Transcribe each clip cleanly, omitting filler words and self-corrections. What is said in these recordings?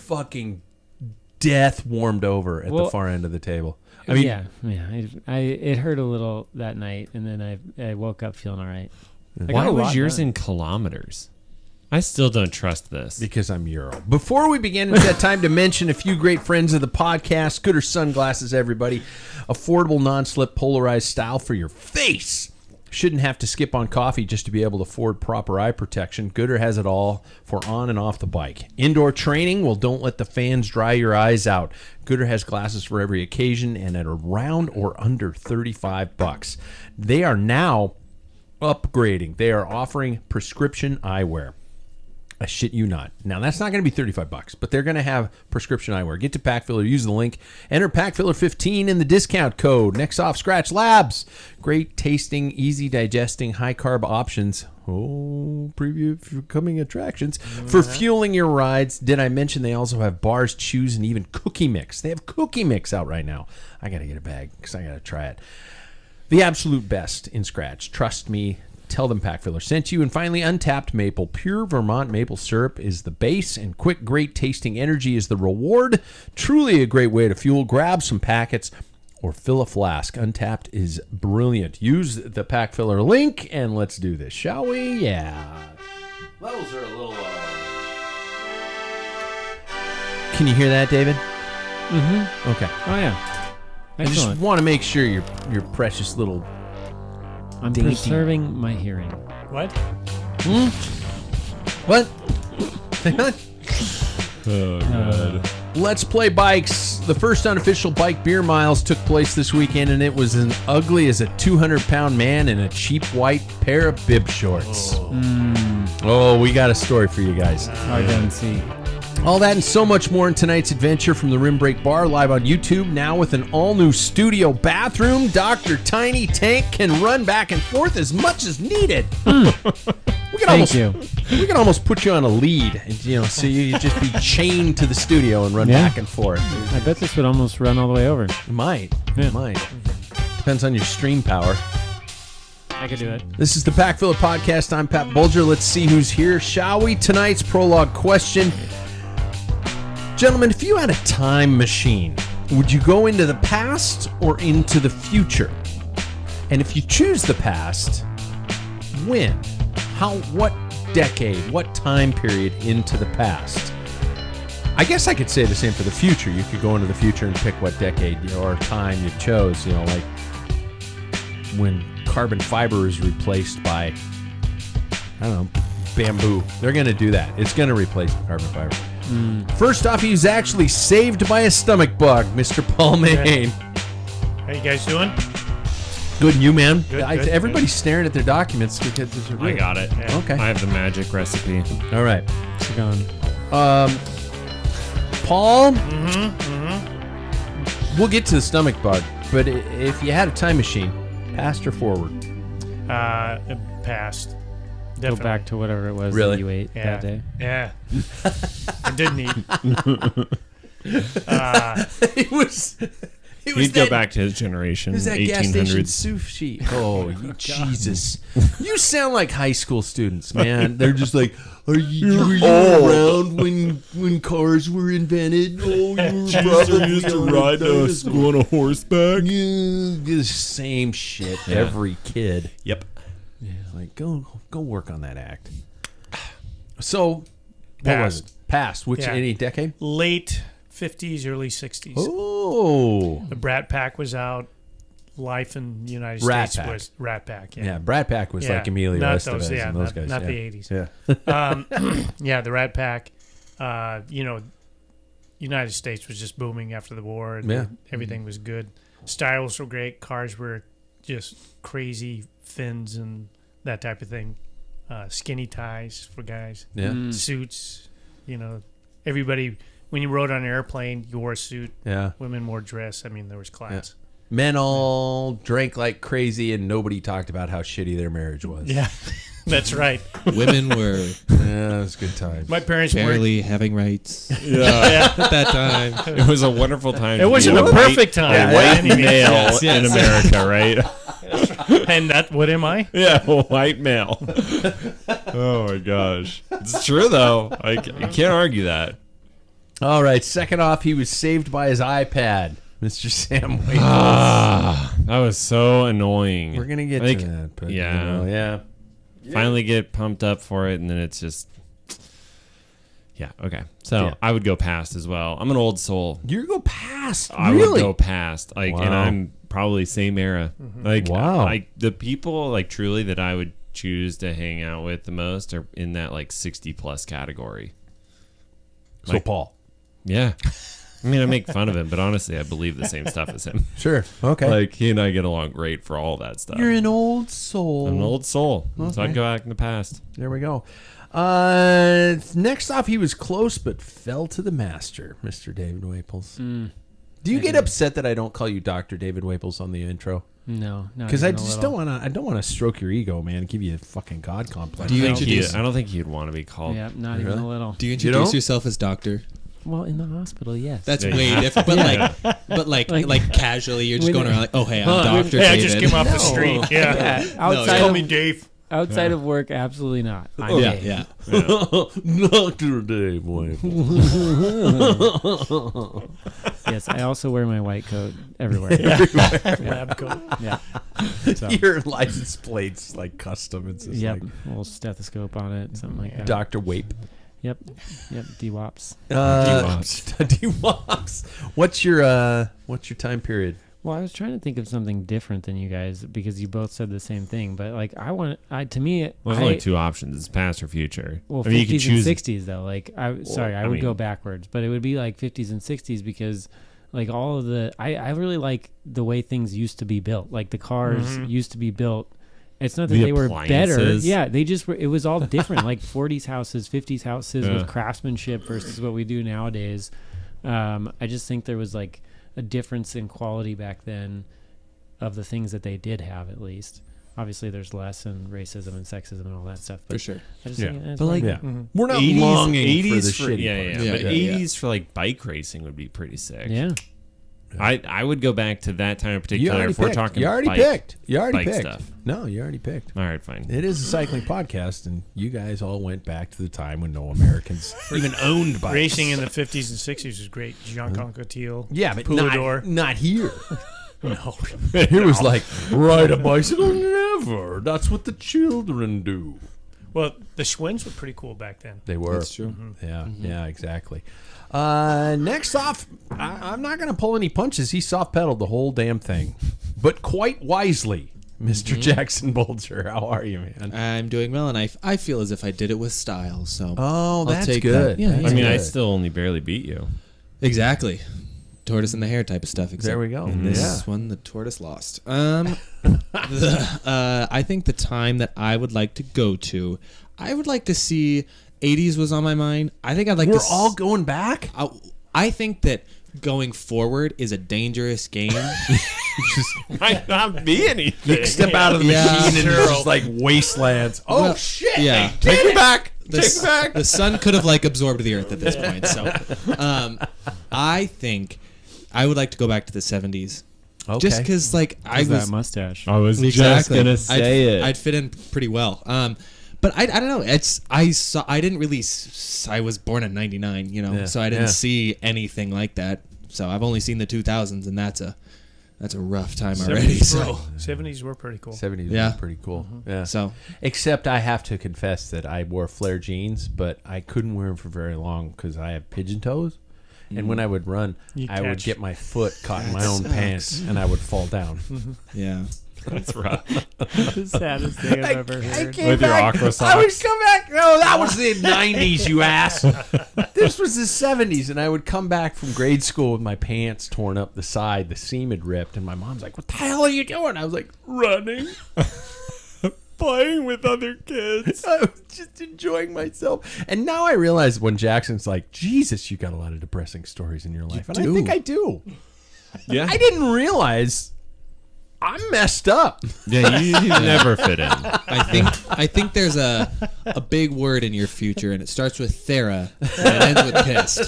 fucking death warmed over at the far end of the table. I mean, it hurt a little that night, and then I woke up feeling all right. Why was yours in kilometers? I still don't trust this. Because I'm Euro. Before we begin, it's that time to mention a few great friends of the podcast. Gooder Sunglasses, everybody. Affordable, non-slip, polarized style for your face. Shouldn't have to skip on coffee just to be able to afford proper eye protection. Gooder has it all for on and off the bike. Indoor training, well, don't let the fans dry your eyes out. Gooder has glasses for every occasion and at around or under $35. They are now upgrading. They are offering prescription eyewear. I shit you not. Now, that's not going to be $35, but they're going to have prescription eyewear. Get to Packfiller, use the link, enter Packfiller15 in the discount code. Next off, Scratch Labs. Great tasting, easy digesting, high carb options. Oh, preview for coming attractions. For fueling your rides, did I mention they also have bars, chews, and even cookie mix? They have cookie mix out right now. I got to get a bag because I got to try it. The absolute best in Scratch. Trust me. Tell them Packfiller sent you. And finally, Untapped Maple. Pure Vermont maple syrup is the base, and quick, great tasting energy is the reward. Truly a great way to fuel. Grab some packets or fill a flask. Untapped is brilliant. Use the Packfiller link, and let's do this, shall we? Yeah. Levels are a little... Can you hear that, David? Mm-hmm. Okay. Oh, yeah. Excellent. I just want to make sure your precious little... I'm preserving my hearing. What? What? Hang on. Oh, God. Let's Play Bikes. The first unofficial bike beer miles took place this weekend, and it was as ugly as a 200-pound man in a cheap white pair of bib shorts. Oh, we got a story for you guys. I didn't see. All that and so much more in tonight's adventure from the Rim Break Bar, live on YouTube, now with an all-new studio bathroom. Dr. Tiny Tank can run back and forth as much as needed. We can almost put you on a lead, and, so you just be chained to the studio and run back and forth. I bet this would almost run all the way over. It might. Depends on your stream power. I could do it. This is the Packfiller Podcast. I'm Pat Bulger. Let's see who's here, shall we? Tonight's prologue question. Gentlemen, if you had a time machine, would you go into the past or into the future? And if you choose the past, when? What decade, what time period into the past? I guess I could say the same for the future. You could go into the future and pick what decade or time you chose, like when carbon fiber is replaced by, I don't know, bamboo. They're going to do that. It's going to replace carbon fiber. First off, he's actually saved by a stomach bug, Mr. Paul Mayne. How you guys doing? Good, and you, man? Good, everybody's staring at their documents because it's I got it. Yeah. Okay. I have the magic recipe. All right. It's gone. Paul? We'll get to the stomach bug, but if you had a time machine, past or forward? Past. Go Definitely. back to whatever it was Really? that you ate that day. Yeah. I didn't eat. He'd go back to his generation, It was that gas station 1800s. sushi. Oh, Jesus. You sound like high school students, man. They're just like, were you around when cars were invented? Oh, you probably used to ride to school on a horseback. Yeah, the same shit. Yeah. Every kid. Yep. Yeah, like, go work on that act. So, what was it? Past. Which, any decade? Late 50s, early 60s. Oh. The Brat Pack was out. Life in the United Rat States Pack. was Rat Pack. Yeah, Brat Pack was like Emilio not Estevez those, and those guys. not yeah. the 80s. Yeah. The Rat Pack. United States was just booming after the war, and everything was good. Styles were great. Cars were just crazy, fins and that type of thing. Skinny ties for guys. Yeah. Suits. Everybody. When you rode on an airplane, you wore a suit. Yeah. Women wore dress. I mean, there was class. Yeah. Men all drank like crazy, and nobody talked about how shitty their marriage was. Yeah, that's right. Women were Yeah, it was good times. My parents barely having rights Yeah. At that time. It was a wonderful time. It wasn't a perfect time. White male in America, right? And what am I? Yeah, white male. Oh, my gosh. It's true, though. You can't argue that. All right. Second off, he was saved by his iPad, Mr. Sam Waples. That was so annoying. We're gonna get Like, to that, but yeah. yeah. Finally get pumped up for it, and then it's just... Yeah, okay. So Yeah. I would go past as well. I'm an old soul. You go past. I Really? would go past. Like, Wow. and I'm probably same era. Like, Wow. like the people, like, truly that I would choose to hang out with the most are in that, like, 60-plus category. So Like- Paul. Yeah. I mean, I make fun of him, but honestly, I believe the same stuff as him. Sure. Okay. Like, he and I get along great for all that stuff. You're an old soul. I'm an old soul. So Okay. I'd go back in the past. There we go. Next off, he was close but fell to the master, Mr. David Waples. Do you get upset that I don't call you Dr. David Waples on the intro? No, not Because I even a just little. don't want to. I don't want to stroke your ego, man. And give you a fucking god complex. Do you I introduce? don't think he'd want to be called. Yeah, not even Really? a little. Do you You introduce don't? yourself as doctor? Well, in the hospital, yes. That's Yeah. way different. But like casually, you're just When- going around like, oh hey, I'm Doctor Hey, I David. just came off the street. Yeah. yeah, No, outside Call of me Dave. outside of work, absolutely not. I'm Yeah, Dave. yeah. Dr. Dave Waples. Yes, I also wear my white coat everywhere. Lab coat. Yeah. So, Your license plate's like custom. It's just yep, like a little stethoscope on it, something like that. Dr. Wape. Yep, DWAPs. DWAPs. What's your time period? Well, I was trying to think of something different than you guys because you both said the same thing. But like, to me, Well, there's only two options. It's past or future. Well, I mean, you 50s could choose. and 60s though. Like, I I would go mean- backwards, but it would be like 50s and 60s because like all of the I really like the way things used to be built. Like the cars used to be built. It's not that The they were better. appliances. Yeah, they just were. It was all different. Like 40s houses, 50s houses Yeah. with craftsmanship versus what we do nowadays. I just think there was like a difference in quality back then of the things that they did have, at least. Obviously, there's less in racism and sexism and all that stuff. But For sure. I just Yeah. think it's But, like, Yeah. We're not 80s, longing for the 80s shitty yeah, part. yeah, Yeah, but yeah, 80s for like bike racing would be pretty sick. yeah. I would go back to that time in You particular already if we're picked. talking You already bike. picked. You already bike picked. stuff. No, you already picked. All right, fine. It is a cycling podcast, and you guys all went back to the time when no Americans even owned bikes. Racing in the 50s and 60s was great. Jean Concotil. Yeah, but Poulador. not here. No. It was like, ride a bicycle? Never. That's what the children do. Well, the Schwinns were pretty cool back then. They were. That's true. Yeah, yeah, exactly. Next off, I'm not going to pull any punches. He soft pedaled the whole damn thing, but quite wisely. Mr. Jackson Bolger, how are you, man? I'm doing well, and I feel as if I did it with style. So Oh, I'll that's take good. that. Yeah, That's I mean, I good. still only barely beat you. exactly. Tortoise in the hair type of stuff. Except There we go. In this Yeah. one, the tortoise lost. I think the time that I would like to go to, I would like to see. 80s was on my mind. I think I'd like We're to. all going back. I think that going forward is a dangerous game. Might not be anything. You step out of the Yeah. machine and it's just like wastelands. Oh Well, shit! yeah. Take it back. the, Take it back. the sun could have like absorbed the earth at this point. So, I think I would like to go back to the 70s, just because like I How's was that mustache. I was just exactly gonna say it. I'd fit in pretty well. But I don't know. I didn't really. I was born in '99, you know, Yeah, so I didn't yeah. see anything like that. So I've only seen the 2000s, and that's a rough time already. So 70s were pretty cool. 70s Yeah. was pretty cool. Yeah. so Except I have to confess that I wore flare jeans, but I couldn't wear them for very long because I have pigeon toes. And when I would run, You I would catch- get my foot caught in my That own sucks. pants, and I would fall down. yeah. That's rough. The saddest thing I've ever heard. With your aqua I would socks. come back. No, that was the 90s, you ass. This was the 70s, and I would come back from grade school with my pants torn up the side. The seam had ripped, and my mom's like, "What the hell are you doing?" I was like, "Running." Playing with other kids. I was just enjoying myself. And now I realize when Jackson's like, Jesus, you got a lot of depressing stories in your life. And I do. think I do. Yeah. I didn't realize I'm messed up. Yeah, you never fit in. I think there's a big word in your future, and it starts with Thera and it ends with pissed.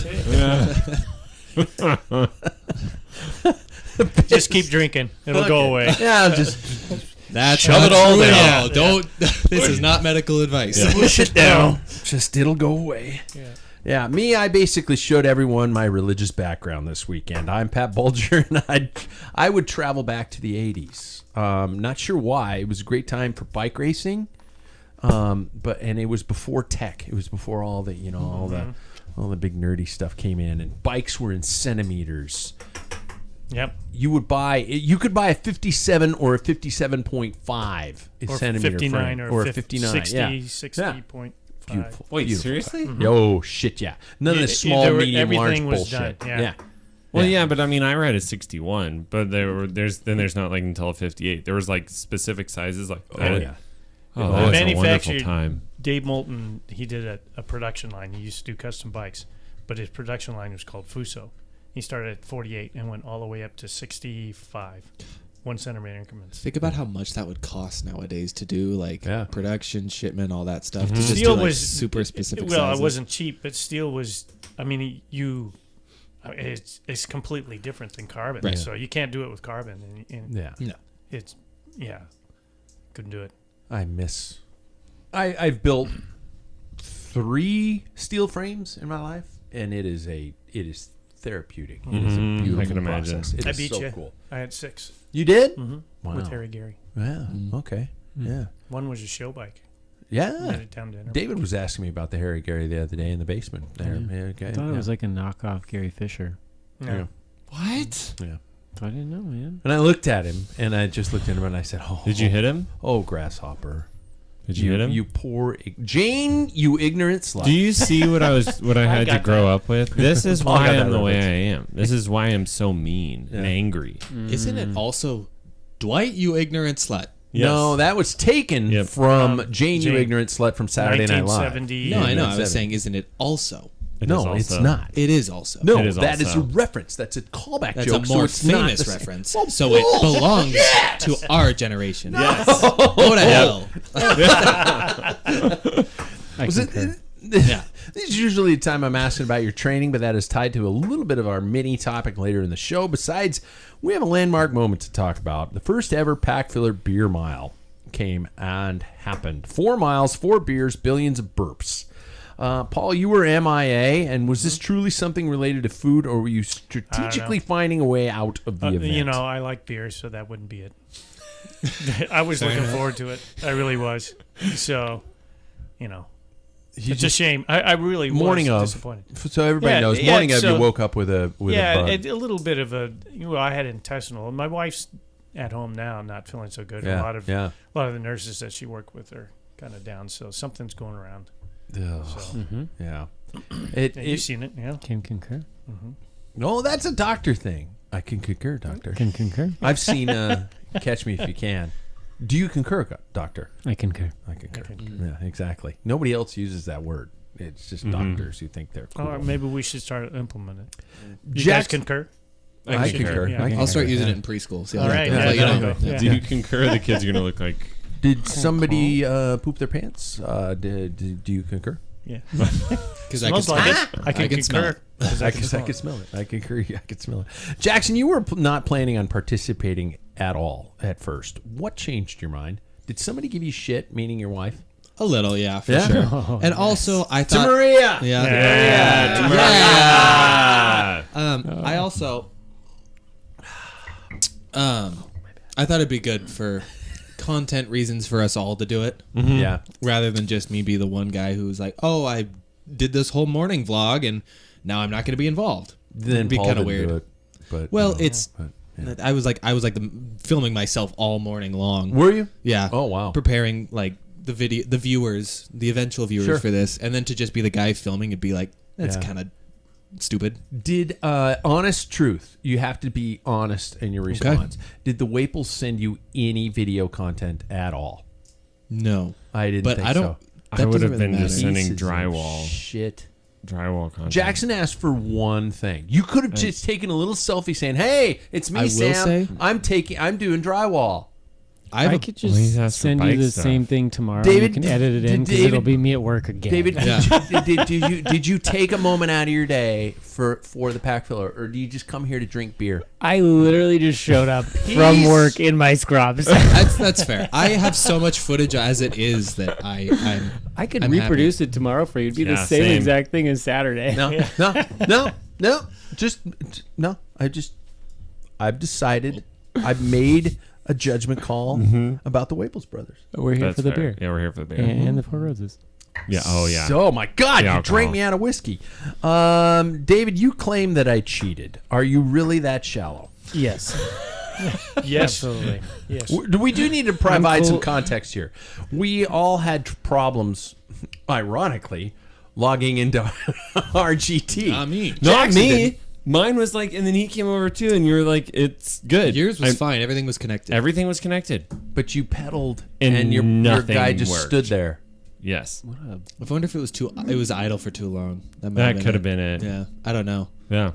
Just keep drinking. It'll go away. Yeah, just That's Shove not it all true at down. all. Don't. This is not medical advice. push it down. Just it'll go away. Yeah, me, I basically showed everyone my religious background this weekend. I'm Pat Bulger, and I would travel back to the 80s. Not sure why. It was a great time for bike racing, but it was before tech. It was before all the, all the big nerdy stuff came in, and bikes were in centimeters. Yep. You could buy a 57 or a 57.5 Or centimeter 59 frame, or a 59. 60, Yeah. 60.5. Beautiful. Wait, Beautiful. seriously? Oh shit, yeah. None of this small, medium, large everything was bullshit. done, yeah. Well, yeah, but I mean, I read a 61, but there's not like until a 58. There was like specific sizes like that. Oh yeah. Oh, The that was a wonderful manufacturer, time. Dave Moulton, he did a production line. He used to do custom bikes, but his production line was called Fuso. He started at 48 and went all the way up to 65, 1 centimeter increments. Think about how much that would cost nowadays to do like Yeah. production, shipment, all that stuff. To just Steel do, like, was super specific. Well, sizes. it wasn't cheap, but steel was. I mean, it's completely different than carbon. Right. So you can't do it with carbon, and Yeah. No. it's couldn't do it. I've built 3 steel frames in my life, and it is therapeutic. It is a beautiful I can imagine. process. It I is beat so you. cool. I had 6 You did? with Wow. Harry Gary. Yeah. Okay. Yeah. One was a show bike. Yeah. Made it down to Intermediate. David was asking me about the Harry Gary the other day in the basement there. Yeah, okay. I thought it was like a knockoff Gary Fisher. No. Yeah. What? Yeah. I didn't know, man. And I looked at him, and I just looked at him, and I said, "Oh, Did you hit him? Oh, grasshopper! Did you hit him? You poor Jane, you ignorant slut." Do you see what I had to got grow up with? This is Paul got why that I'm the way reference. I am. This is why I'm so mean and angry. Isn't it also Dwight, you ignorant slut? No, that was taken Yep. from Jane, you Jane. ignorant slut from Saturday Night Live. 1970. No, I know. I was 1970. saying, isn't it also? It No, is it's also- not. It is also. No, It is that is a also. reference. That's a callback That's joke. a so more it's not famous the same. reference. Well, So it belongs to our generation. Yes. Go to hell. I Was it? concur. Yeah. This is usually the time I'm asking about your training, but that is tied to a little bit of our mini topic later in the show. Besides, we have a landmark moment to talk about. The first ever Packfiller Beer Mile came and happened. 4 miles, 4 beers, billions of burps. Paul, you were MIA, and was this truly something related to food, or were you strategically finding a way out of the event? I like beer, so that wouldn't be it. I was looking forward to it. I really was. So, it's a shame. I really morning was of. disappointed. So everybody Yeah, knows. yeah, Morning of, so- you woke up with a bug. A little bit of a. I had intestinal. My wife's at home now, not feeling so good. Yeah, A lot of yeah. the nurses that she worked with are kind of down, so something's going around. Ugh, So yeah. yeah, you've seen it, yeah. Can concur. No, that's a doctor thing. I can concur, doctor. Can concur. I've seen Catch Me If You Can. Do you concur, doctor? I concur. I concur. Yeah, exactly. Nobody else uses that word. It's just doctors who think they're cool. Or maybe we should start implementing it. You guys Jackson- concur? I concur. Yeah. I concur. I'll start using it in preschool. See how All that right, goes. yeah, Let you there know. you go. Yeah. Do you concur the kids are going to look like... Did somebody poop their pants? Do you concur? Yeah. Because I Smells can like smell it. I can smell concur. it. 'Cause I can can, smell I can it. smell it. I concur. I can smell it. Jackson, you were not planning on participating at all at first. What changed your mind? Did somebody give you shit, meaning your wife? A little, yeah, for Yeah? sure. Oh, And also, I To thought, Maria! yeah, Ah. I also, I thought it'd be good for content reasons for us all to do it, Yeah. rather than just me be the one guy who's like, oh, I did this whole morning vlog and now I'm not going to be involved. Then It'd be Paul kind of didn't weird. do it, but Well, no, it's. but, yeah. I was like filming myself all morning long. Were you? Yeah. Oh, wow. Preparing like the viewers, the eventual viewers Sure. for this, and then to just be the guy filming and be like, that's Yeah. kind of stupid. Did honest truth? You have to be honest in your response. Did the Waples send you any video content at all? No, I didn't. but think I don't. So. That I would doesn't have really been just matter. sending Pieces of drywall shit. content. Jackson asked for one thing. You could have just taken a little selfie saying, "Hey, it's me, I will Sam. say- I'm doing drywall." I could just send you the same thing tomorrow. David, you can edit it in because it'll be me at work again. David, did you take a moment out of your day for the Packfiller, or do you just come here to drink beer? I literally just showed up from work in my scrubs. That's fair. I have so much footage as it is that I could reproduce it tomorrow for you. It'd be the same exact thing as Saturday. I've decided. I've made a judgment call about the Waples brothers. We're here for the beer. Yeah, we're here for the beer. And the Four Roses. Yeah. Oh, yeah. Oh, my God. The you drank me out of whiskey. David, you claim that I cheated. Are you really that shallow? Yes. Yes. Absolutely. Yes. We do need to provide some context here. We all had problems, ironically, logging into RGT. Not me. Not me. Mine was like, and then he came over too, and you were like, it's good. Yours was fine. Everything was connected. Everything was connected. But you pedaled, And your guy just worked. stood there. Yes. I wonder if it was idle for too long. That could have been it. Yeah. I don't know. Yeah.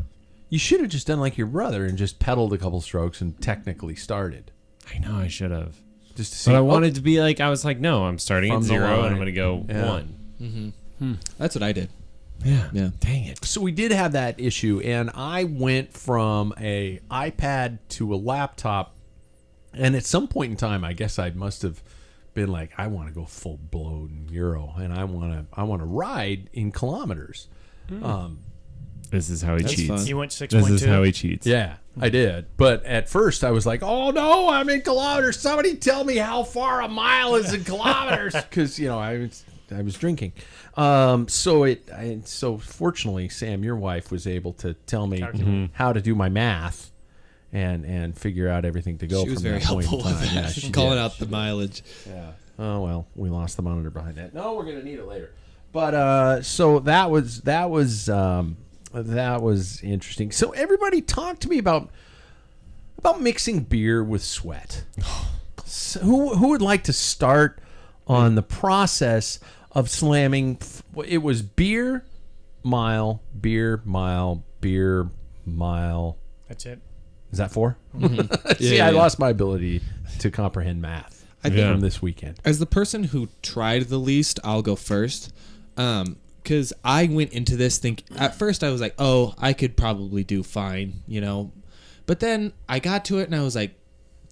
You should have just done like your brother and just pedaled a couple strokes and technically started. I know I should have. Just to see. But I wanted to be like, I was like, no, I'm starting From at the 0 and line. I'm going to go Yeah. 1. That's what I did. Yeah. Yeah. Dang it. So we did have that issue, and I went from a iPad to a laptop, and at some point in time, I guess I must have been like, I want to go full blown Euro, and I want to ride in kilometers. This is how he That's cheats. fun. You went 6.2. This is how he cheats. Yeah, I did. But at first, I was like, oh no, I'm in kilometers. Somebody tell me how far a mile is in kilometers, because I was drinking. So fortunately, Sam, your wife, was able to tell me how to do my math and figure out everything to go. She was from very that point in helpful with time. that. Yeah, she Calling did. out the mileage. Yeah. Oh well, we lost the monitor behind that. No, we're gonna need it later. But so that was interesting. So everybody talk to me about mixing beer with sweat. So who would like to start on the process of slamming? It was beer mile. That's it. Is that 4? Mm-hmm. See, I lost my ability to comprehend math from this weekend. As the person who tried the least, I'll go first. Because I went into this at first I was like, oh, I could probably do fine, But then I got to it and I was like,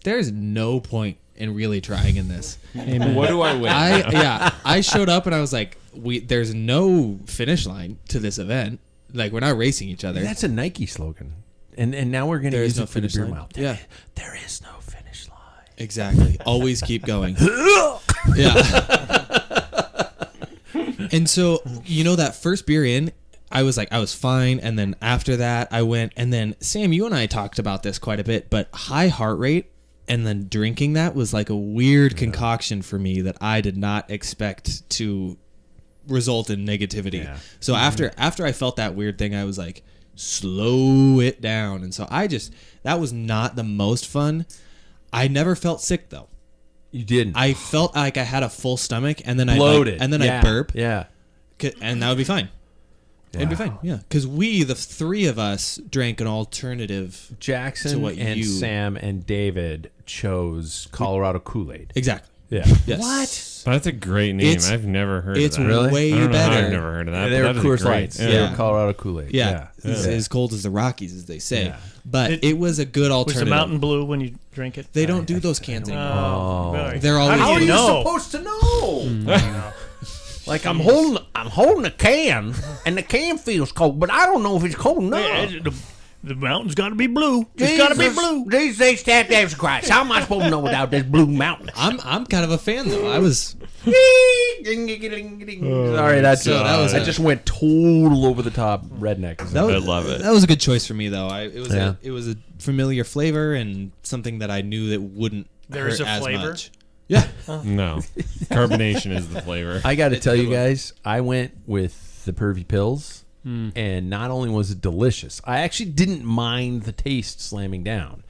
there's no point in really trying in this. Amen. What do I win? I showed up and I was like, there's no finish line to this event. Like, we're not racing each other. That's a Nike slogan. And now we're going to There use is no it for the finish beer line. mile. Yeah. There is no finish line. Exactly. Always keep going. Yeah. And so, that first beer in, I was fine. And then after that, I went, and then Sam, you and I talked about this quite a bit, but high heart rate and then drinking that was like a weird concoction for me that I did not expect to result in negativity. Yeah. So after I felt that weird thing, I was like, slow it down. And so that was not the most fun. I never felt sick though. You didn't. I felt like I had a full stomach, and then bloated. I burp, Yeah. and that would be fine. It'd be fine, yeah. Because the three of us, drank an alternative. Jackson to what and you- Sam and David chose Colorado Kool-Aid. Exactly. Yeah. Yes. What? That's a great name. It's- I've never heard It's of that. Really? way I don't know how better. I've never heard of that. They but were that is Coors great. Lights. Yeah. They were Colorado Kool-Aid. Yeah, Yeah. It's as cold as the Rockies, as they say. Yeah. But it was a good Was alternative. the Mountain Blue when you drink it? They don't do those cans anymore. Oh, really? They're always- How How are do you you know? supposed to know? Like I'm holding a can, and the can feels cold, but I don't know if it's cold enough. Yeah, the mountain's got to be blue. It's got to be blue. Jesus, Jesus Christ! How am I supposed to know without this blue mountain? I'm kind of a fan though. I was. Sorry, that's So that was I a- just went total over the top redneck. That was, I love it. That was a good choice for me though. Yeah. It was a familiar flavor and something that I knew that wouldn't There hurt is a as flavor? much. Yeah. No. Carbonation is the flavor. I got to It's tell a you good one. guys, I went with the Pervy Pills, and not only was it delicious, I actually didn't mind the taste slamming down.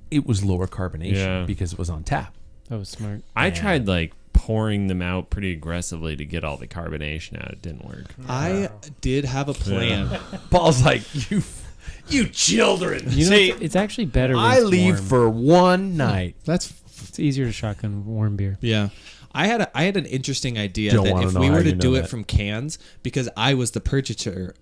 It was lower carbonation Yeah. because it was on tap. That was smart. I tried like pouring them out pretty aggressively to get all the carbonation out. It didn't work. I did have a plan. Paul's like, you children. You know, it's actually better when I it's leave warm. for one night. That's It's easier to shotgun warm beer. Yeah. I had an interesting idea Don't that wanna if know we how were to you know do it that. from cans, because I was the purchaser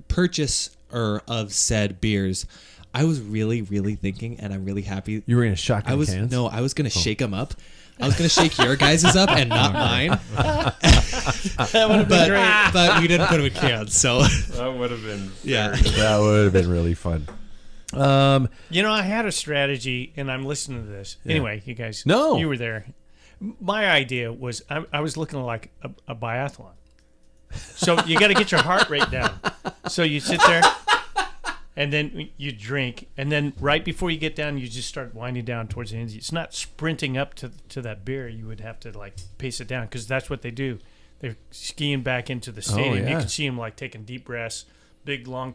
of said beers, I was really, really thinking, and I'm really happy. You were in a shotgun I was cans? no, I was gonna shake them up. I was gonna shake your guys' up and not mine. That would have been great. But we didn't put them in cans, so That would have been. yeah. That would have been really fun. You know, I had a strategy, and I'm listening to this. Anyway, you guys, No. you were there. My idea was I was looking like a biathlon. So you got to get your heart rate down. So you sit there, and then you drink, and then right before you get down, you just start winding down towards the end. It's not sprinting up to that beer. You would have to like pace it down because that's what they do. They're skiing back into the stadium. yeah. You can see them like taking deep breaths, big long,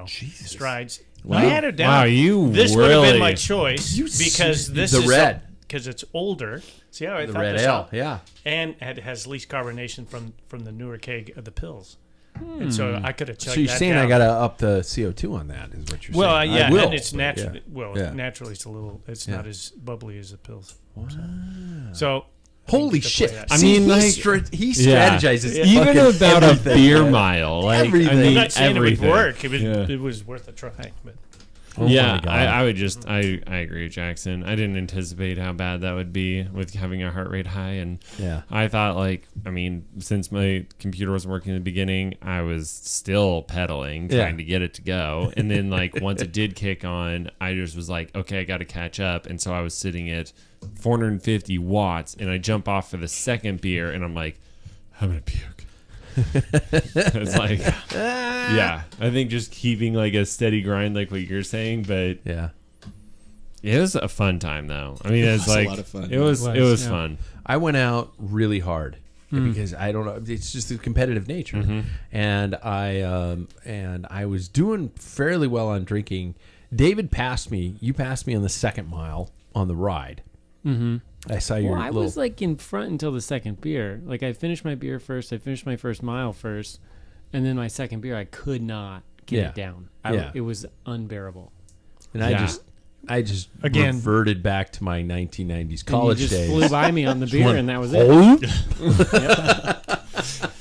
Jesus. strides. Wow. I had it down. Wow, you This would have been really- my choice because this the is red. because it's older. See how I The thought red this ale, out? yeah. And it has least carbonation from the newer keg of the pills. And so I could have chugged So you're that saying down. I got to up the CO2 on that, is what you're Well, saying. yeah, I will, and it's but natural. yeah. Well, Yeah. naturally, it's Yeah. not as bubbly as the pills. Wow. So Holy get to shit. play that. I See, mean, like- he Yeah. strategizes Even fucking about everything, a beer man. mile, like Everything. I I'm mean, not saying everything. it would work. Yeah. It was worth a try. But Oh yeah, my God. I would just I agree with Jackson. I didn't anticipate how bad that would be with having a heart rate high, and Yeah. I thought since my computer wasn't working in the beginning, I was still pedaling trying to get it to go, and then once it did kick on, I just was like, okay, I got to catch up, and so I was sitting at 450 watts, and I jump off for the second beer, and I'm like, I'm gonna puke. It's like, yeah, I think just keeping a steady grind, like what you're saying, but Yeah. it was a fun time though. I mean, it's was a like lot of fun. it was yeah. fun. I went out really hard because I don't know. It's just the competitive nature, and I was doing fairly well on drinking. David passed me. You passed me on the second mile on the ride. Mm-hmm. I saw your Well, I little. was in front until the second beer. I finished my beer first. I finished my first mile first, and then my second beer, I could not get Yeah. it down. Yeah. It was unbearable. and Yeah. I just Again- reverted back to my 1990s And college you just days. flew by me on the beer, went, and that was it.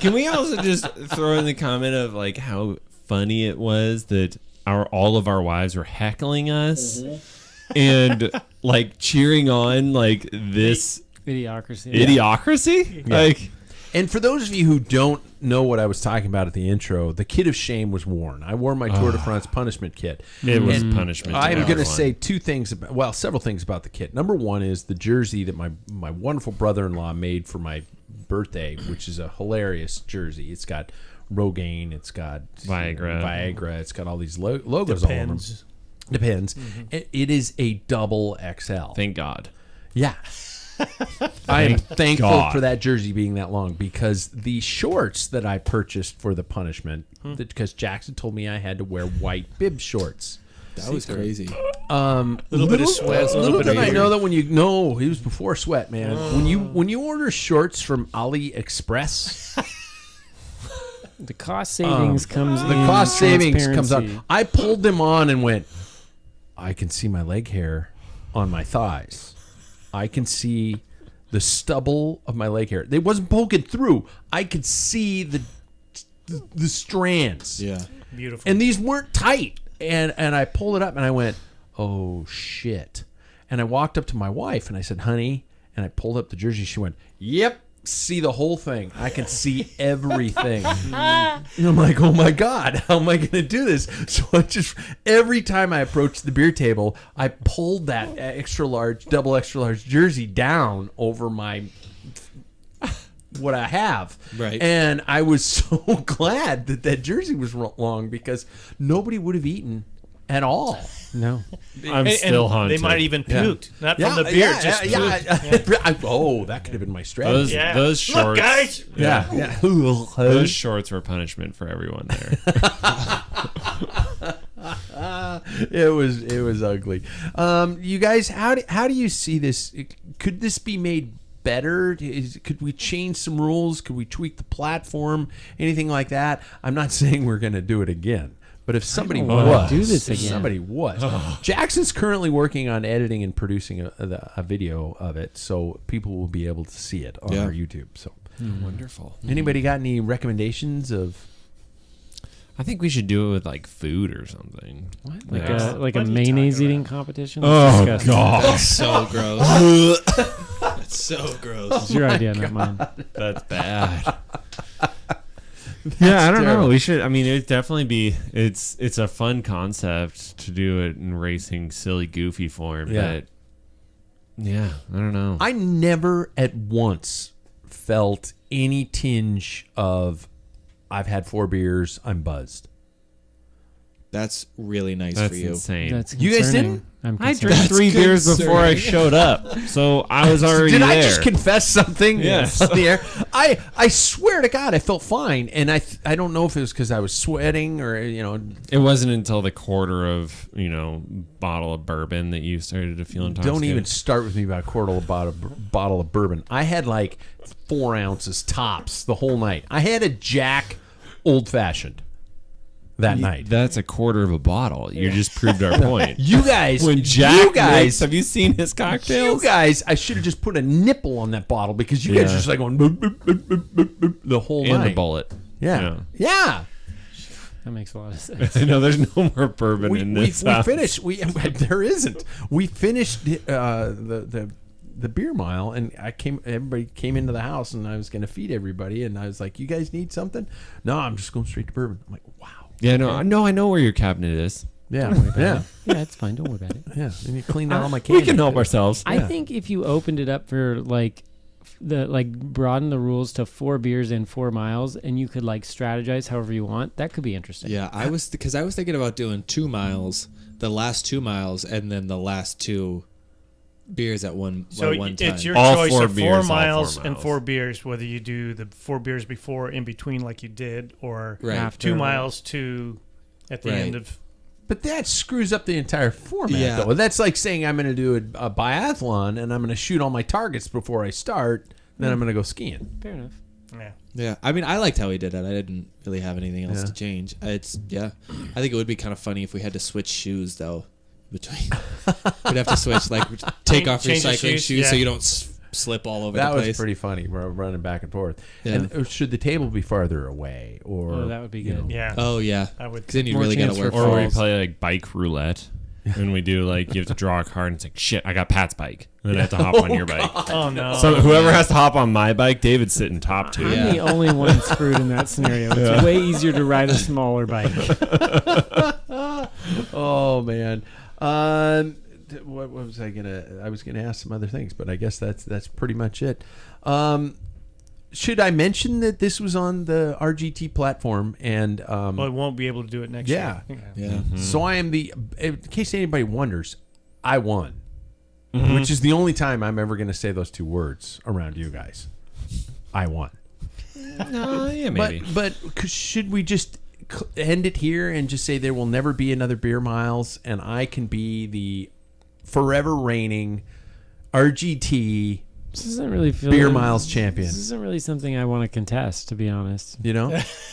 Can we also just throw in the comment of how funny it was that all of our wives were heckling us and cheering on this Idiocracy. idiocracy? And for those of you who don't know what I was talking about at the intro, the kit of shame was worn. I wore my Tour de France punishment kit. It was And punishment. to I'm going to everyone. say several things about the kit. Number one is the jersey that my wonderful brother-in-law made for my birthday, which is a hilarious jersey. It's got Rogaine, it's got Viagra. it's got all these logos all over them. depends. Depends. It is a double XL. Thank God. Yeah. I am thankful God. for that jersey being that long because the shorts that I purchased for the punishment, because Jackson told me I had to wear white bib shorts. That was crazy. Little bit of sweat, a little Little bit did of I beer. know that he was before sweat, man. When you order shorts from AliExpress, The cost savings comes in. the cost savings comes transparency. out. I pulled them on and went, I can see my leg hair on my thighs. I can see the stubble of my leg hair. It wasn't poking through. I could see the strands. Yeah. Beautiful. And these weren't tight. And I pulled it up and I went, oh shit. And I walked up to my wife and I said, honey, and I pulled up the jersey. She went, yep, see the whole thing. I can see everything. And I'm like, oh my God, how am I going to do this? So I just, every time I approached the beer table, I pulled that double extra large jersey down over my what I have. Right. And I was so glad that jersey was long because nobody would have eaten at all. No. I'm And still haunted. they might even Yeah. puked, not from the beer, just puked. Oh, that could have been my strategy. Those shorts. Look, guys. Yeah. Those shorts were punishment for everyone there. It was ugly. You guys, how do you see this? Could this be made better? Could we change some rules? Could we tweak the platform? Anything like that? I'm not saying we're going to do it again, But if somebody wanna was, do this if again. somebody was, Jackson's currently working on editing and producing a video of it, so people will be able to see it on our YouTube. So Wonderful. anybody got any recommendations of? I think we should do it with like food or something. Like What a are you mayonnaise talking eating about? competition. Oh, That's God. That's so gross. That's so gross. It's your idea, not mine. That's bad. Yeah, I don't know. We should. I mean, it'd definitely be. It's a fun concept to do it in racing, silly, goofy form. Yeah. But yeah, I don't know. I never at once felt any tinge of I've had 4 beers, I'm buzzed. That's really nice That's for you. insane. That's You guys concerning. didn't? I'm I concerned. drank 3 beers before I concerning. showed up, so I was already Did there. I just confess something? Yes. On the air? I swear to God, I felt fine, and I don't know if it was because I was sweating or It wasn't until the quarter of bottle of bourbon that you started to feel intoxicated. Don't even start with me about a quarter of a bottle of bourbon. I had like 4 ounces tops the whole night. I had a Jack Old Fashioned that night. That's a quarter of a bottle. You just proved our point. You guys, When Jack you guys, have you seen his you cocktails? guys, I should have just put a nipple on that bottle because you guys Yeah. are just like going boop, boop, boop, boop, boop, boop, the whole And night. the bullet. Yeah. Yeah. That makes a lot of sense. I know there's no more bourbon in this we house. finished. There isn't. We finished the beer mile, and everybody came into the house, and I was going to feed everybody, and I was like, "You guys need something?" No, I'm just going straight to bourbon. I'm like, "Wow." Yeah, no, I know where your cabinet is. Yeah, yeah, Yeah, it's fine. Don't worry about it. yeah. And you cleaned out all my We candy. can help ourselves. I think if you opened it up for broaden the rules to 4 beers and 4 miles, and you could strategize however you want, that could be interesting. Yeah, I was thinking about doing 2 miles, the last 2 miles, and then the last 2 beers at one So one time. it's your All choice 4 of beers, 4 all 4 miles and miles. 4 beers, whether you do the 4 beers before, in between, like you did, or Right. After 2 miles to at the Right. end of. But that screws up the entire format, Yeah. though. That's like saying I'm going to do a biathlon, and I'm going to shoot all my targets before I start. Then I'm going to go skiing. Fair enough. Yeah. Yeah, I mean, I liked how he did it. I didn't really have anything else Yeah. to change. I think it would be kind of funny if we had to switch shoes though. Between, we'd have to switch, take off your Change your cycling shoes, shoes so yeah. you don't slip all over That the was place. pretty funny. We're running back and forth. Yeah. And should the table be farther away, or Oh, that would be you good. know, Yeah. Oh yeah, I would. because then you More really got chance to work. for Or we falls. play bike roulette. And we do you have to draw a card and it's like, shit, I got Pat's bike. And then I have to hop on your bike. Oh no. So whoever has to hop on my bike, David's sitting top 2. Yeah. I'm the only one screwed in that scenario. It's way easier to ride a smaller bike. Oh man. What was I was gonna ask some other things, but I guess that's pretty much it. Should I mention that this was on the RGT platform and Well, it won't be able to do it next Yeah. year. Yeah, so I am in case anybody wonders, I won. Which is the only time I'm ever gonna say those 2 words around you guys. I won. Yeah, maybe. But should we just end it here and just say there will never be another beer miles, and I can be the forever reigning RGT This doesn't really feel beer miles champion? This isn't really something I want to contest, to be honest. You know?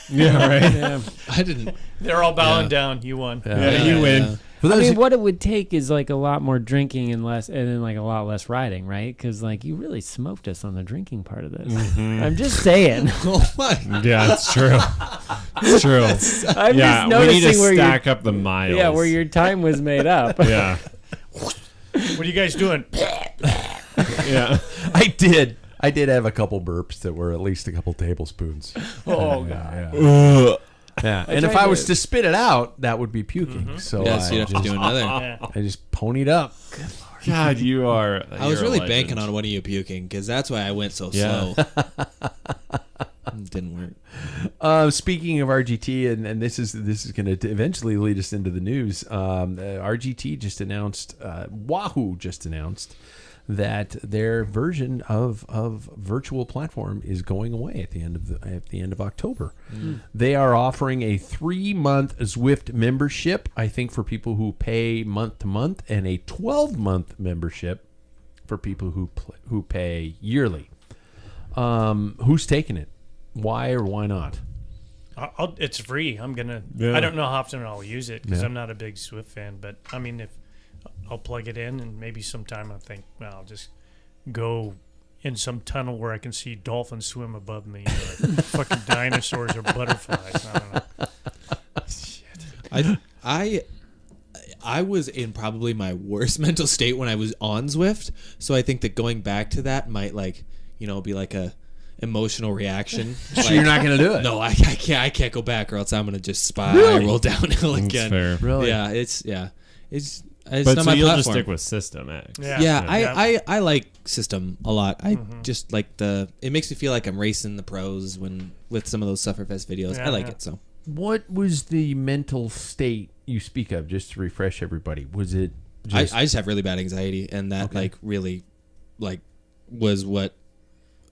Yeah, right. Yeah. I didn't. They're all bowing Yeah. down. You won. Yeah, you win. For I those mean, who- what it would take is a lot more drinking and then a lot less riding, right? Because you really smoked us on the drinking part of this. I'm just saying. Oh my! Yeah, it's true. It's true. I'm Yeah, just we need noticing to where stack up the miles. where your time was made up. Yeah. What are you guys doing? Yeah. I did have a couple burps that were at least a couple tablespoons. Oh, Yeah, God. yeah. Yeah. And if tried I was to- to spit it out, that would be puking. So Yes, you'd have to do another. Yeah. I just ponied up. God, you are. I was you're a really legend. banking on one of you puking because that's why I went so Yeah. slow. It didn't work. Speaking of RGT, and this is going to eventually lead us into the news. RGT just announced, Wahoo just announced that their version of virtual platform is going away at the end of October. They are offering a 3-month Zwift membership, I think, for people who pay month to month, and a 12-month membership for people who pay yearly. Who's taking it? Why or why not? It's free. I'm gonna. Yeah. I don't know how often I'll use it because Yeah. I'm not a big Swift fan. But I mean, if I'll plug it in, and maybe sometime I'll think, well, I'll just go in some tunnel where I can see dolphins swim above me, or fucking dinosaurs or butterflies. I don't know. I was in probably my worst mental state when I was on Zwift, so I think that going back to that might be like a emotional reaction. So you're not going to do it? No, I can't go back, or else I'm gonna just spiral downhill That's again. fair. Really? Yeah, it's But not so my you'll platform. just stick with System X. Yeah, I like System a lot. I just like it makes me feel like I'm racing the pros with some of those Sufferfest videos. I like it so. What was the mental state you speak of, just to refresh everybody? Was it I just have really bad anxiety, and that really was what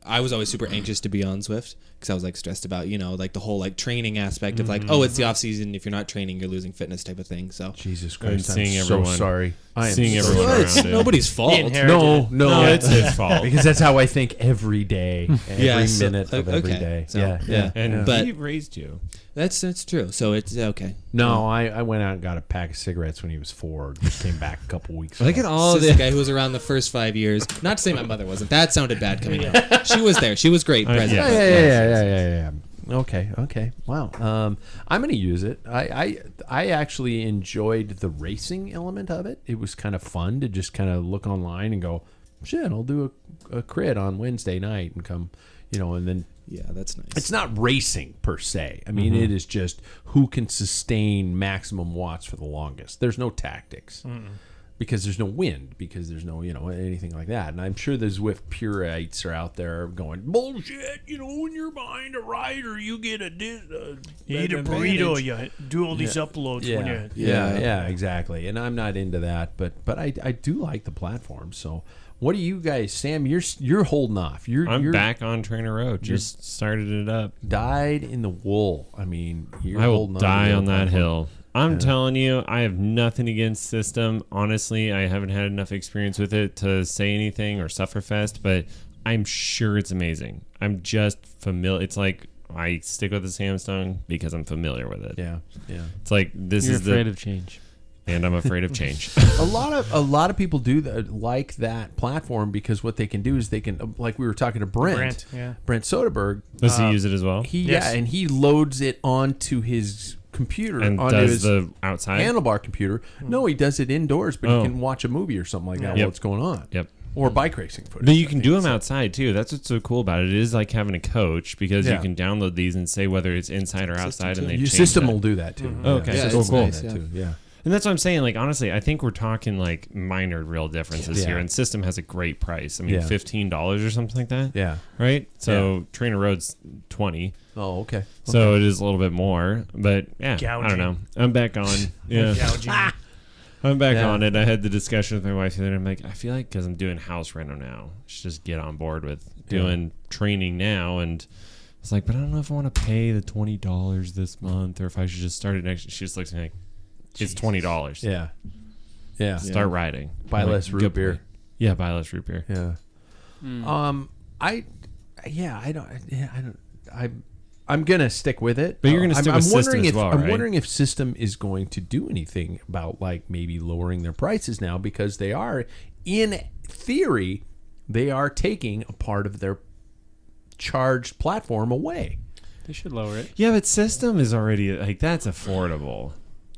I was always super anxious to be on Zwift because I was stressed about the whole training aspect of it's the off season, if you're not training you're losing fitness type of thing. So Jesus Christ, I'm seeing so everyone- sorry. I am seeing so everyone sorry. it's around it. nobody's fault. He inherited No, No, it's his fault. because that's how I think every day, every so- minute of every okay. day. So, yeah. And But- he raised you. That's true. So it's okay. No, I went out and got a pack of cigarettes when he was 4. Just came back a couple weeks ago. Look at all This the is the guy who was around the first 5 years. Not to say my mother wasn't. That sounded bad coming out. She was there. She was great. Present. Yeah. Okay. Wow. I'm going to use it. I actually enjoyed the racing element of it. It was kind of fun to just kind of look online and go, shit, I'll do a crit on Wednesday night and come, and then Yeah, that's nice. it's not racing per se. I mean, it is just who can sustain maximum watts for the longest. There's no tactics. Because there's no wind, because there's no, anything like that. And I'm sure the Zwift purites are out there going, bullshit, when you're behind a rider, you get you eat a burrito, you do all these uploads when you. Yeah, exactly. And I'm not into that, but I do like the platform. So what do you guys, Sam, you're holding off. I'm you're back on Trainer Road. Just started it up. dyed in the wool. I mean, you're I will holding die to on the that platform. hill. I'm telling you, I have nothing against System. Honestly, I haven't had enough experience with it to say anything or Sufferfest, but I'm sure it's amazing. I'm just familiar. It's like I stick with the Samsung because I'm familiar with it. Yeah. It's like this You're is afraid of change. and I'm afraid of change. A lot of people do like that platform because what they can do is they can, like we were talking to Brent Soderberg. Does he use it as well? And he loads it onto his computer, And onto does his the outside? handlebar computer. No, he does it indoors, but he can watch a movie or something like that while it's going on. Yep. Or bike racing footage. But you can do them outside too. That's what's so cool about it. It is like having a coach because you can download these and say whether it's inside or outside, and they Your change system that. will do that too. Okay. Yeah, So it's cool. nice, That too. Yeah. And that's what I'm saying. Like, honestly, I think we're talking like minor real differences Yeah. here. And System has a great price. I mean, Yeah. $15 or something like that. Yeah. Right? So Trainer Road's $20. Oh, okay. So it is a little bit more. But yeah, I Gouging. don't know. I'm back on. Yeah. Gouging. I'm back Yeah. on it. I had the discussion with my wife the other day. I'm like, I feel like because I'm doing house reno now, I should just get on board with doing training now. And it's like, but I don't know if I want to pay the $20 this month or if I should just start it next. She just looks at me like, it's $20. Yeah. Yeah. Start riding. Buy I'm like, less root good beer. point. Yeah, buy less root beer. Yeah. I'm gonna stick with it. But you're gonna stick I'm with wondering System as if well, I'm right? wondering if System is going to do anything about like maybe lowering their prices now because they are, in theory, they are taking a part of their charged platform away. They should lower it. Yeah, but System is already like that's affordable.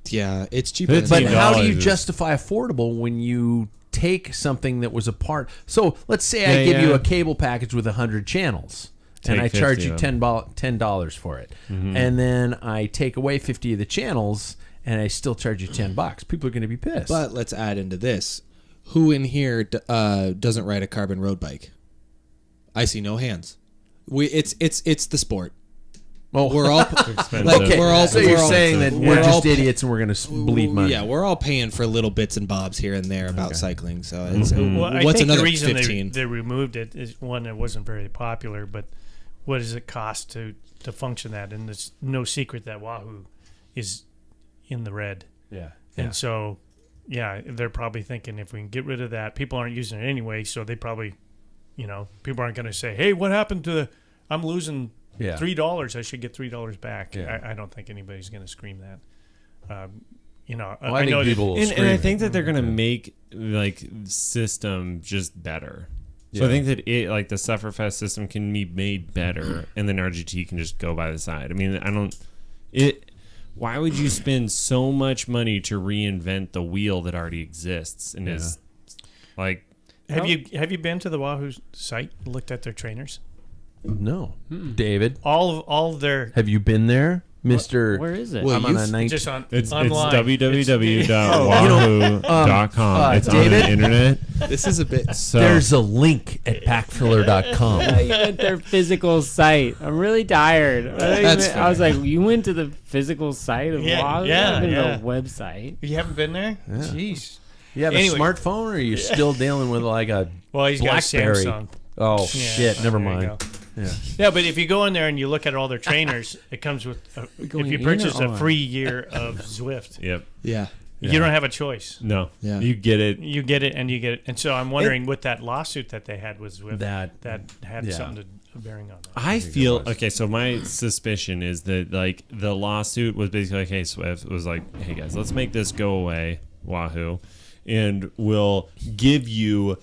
Yeah, it's cheaper. It's But $15 how do you is- justify affordable when you take something that was a part? So let's say I Yeah, give you yeah. a cable package with 100 channels, and Take I charge 50 you of them. $10 for it, and then I take away 50 of the channels, and I still charge you $10. People are going to be pissed. But let's add into this: who in here doesn't ride a carbon road bike? I see no hands. It's the sport. oh, We're all Expensive. like okay. we're all. so we're you're all- saying that we're we're all just idiots and we're going to bleed money? Yeah, we're all paying for little bits and bobs here and there about cycling. So it's, Well, I what's think another the reason 15? they removed it is one, it wasn't very popular, but what does it cost to function that? And it's no secret that Wahoo is in the red. Yeah. And so, yeah, they're probably thinking if we can get rid of that, people aren't using it anyway, so they probably, people aren't going to say, hey, what happened to I'm losing Yeah. $3, I should get $3 back. Yeah. I don't think anybody's going to scream that. Well, I know think people will And scream I it. think that they're gonna make like system just better. So Yeah. I think that the Sufferfest system can be made better, and then RGT can just go by the side. I mean, why would you spend so much money to reinvent the wheel that already exists and is like? Have you been to the Wahoo site? Looked at their trainers? No. David, All of their have you been there, Mr. Where is it? Well, I'm on a you've- 19. just on It's online. www.wahoo.com. It's David? on the internet. This is a bit. So There's a link at packfiller.com. You went their physical site. I'm really tired. That's I was fair. like, you went to the physical site of Yeah, Wahoo? yeah, I've been yeah. to the website. You haven't been there? Jeez. You have Anyway. a smartphone, or are you still dealing with like a Well, he's BlackBerry? got a Samsung. Oh, Yeah, shit. Never there you mind. go. Yeah. Yeah, but if you go in there and you look at all their trainers, it comes with if Going you in purchase or a on? free year of Zwift, yep. Yeah. you don't have a choice. No. Yeah. You get it. You get it, and you get it. And so I'm wondering, with that lawsuit that they had with Zwift, That had yeah. something to bearing on that. I feel okay. So my suspicion is that like the lawsuit was basically like, hey, Swift was like, hey guys, let's make this go away, Wahoo, and we'll give you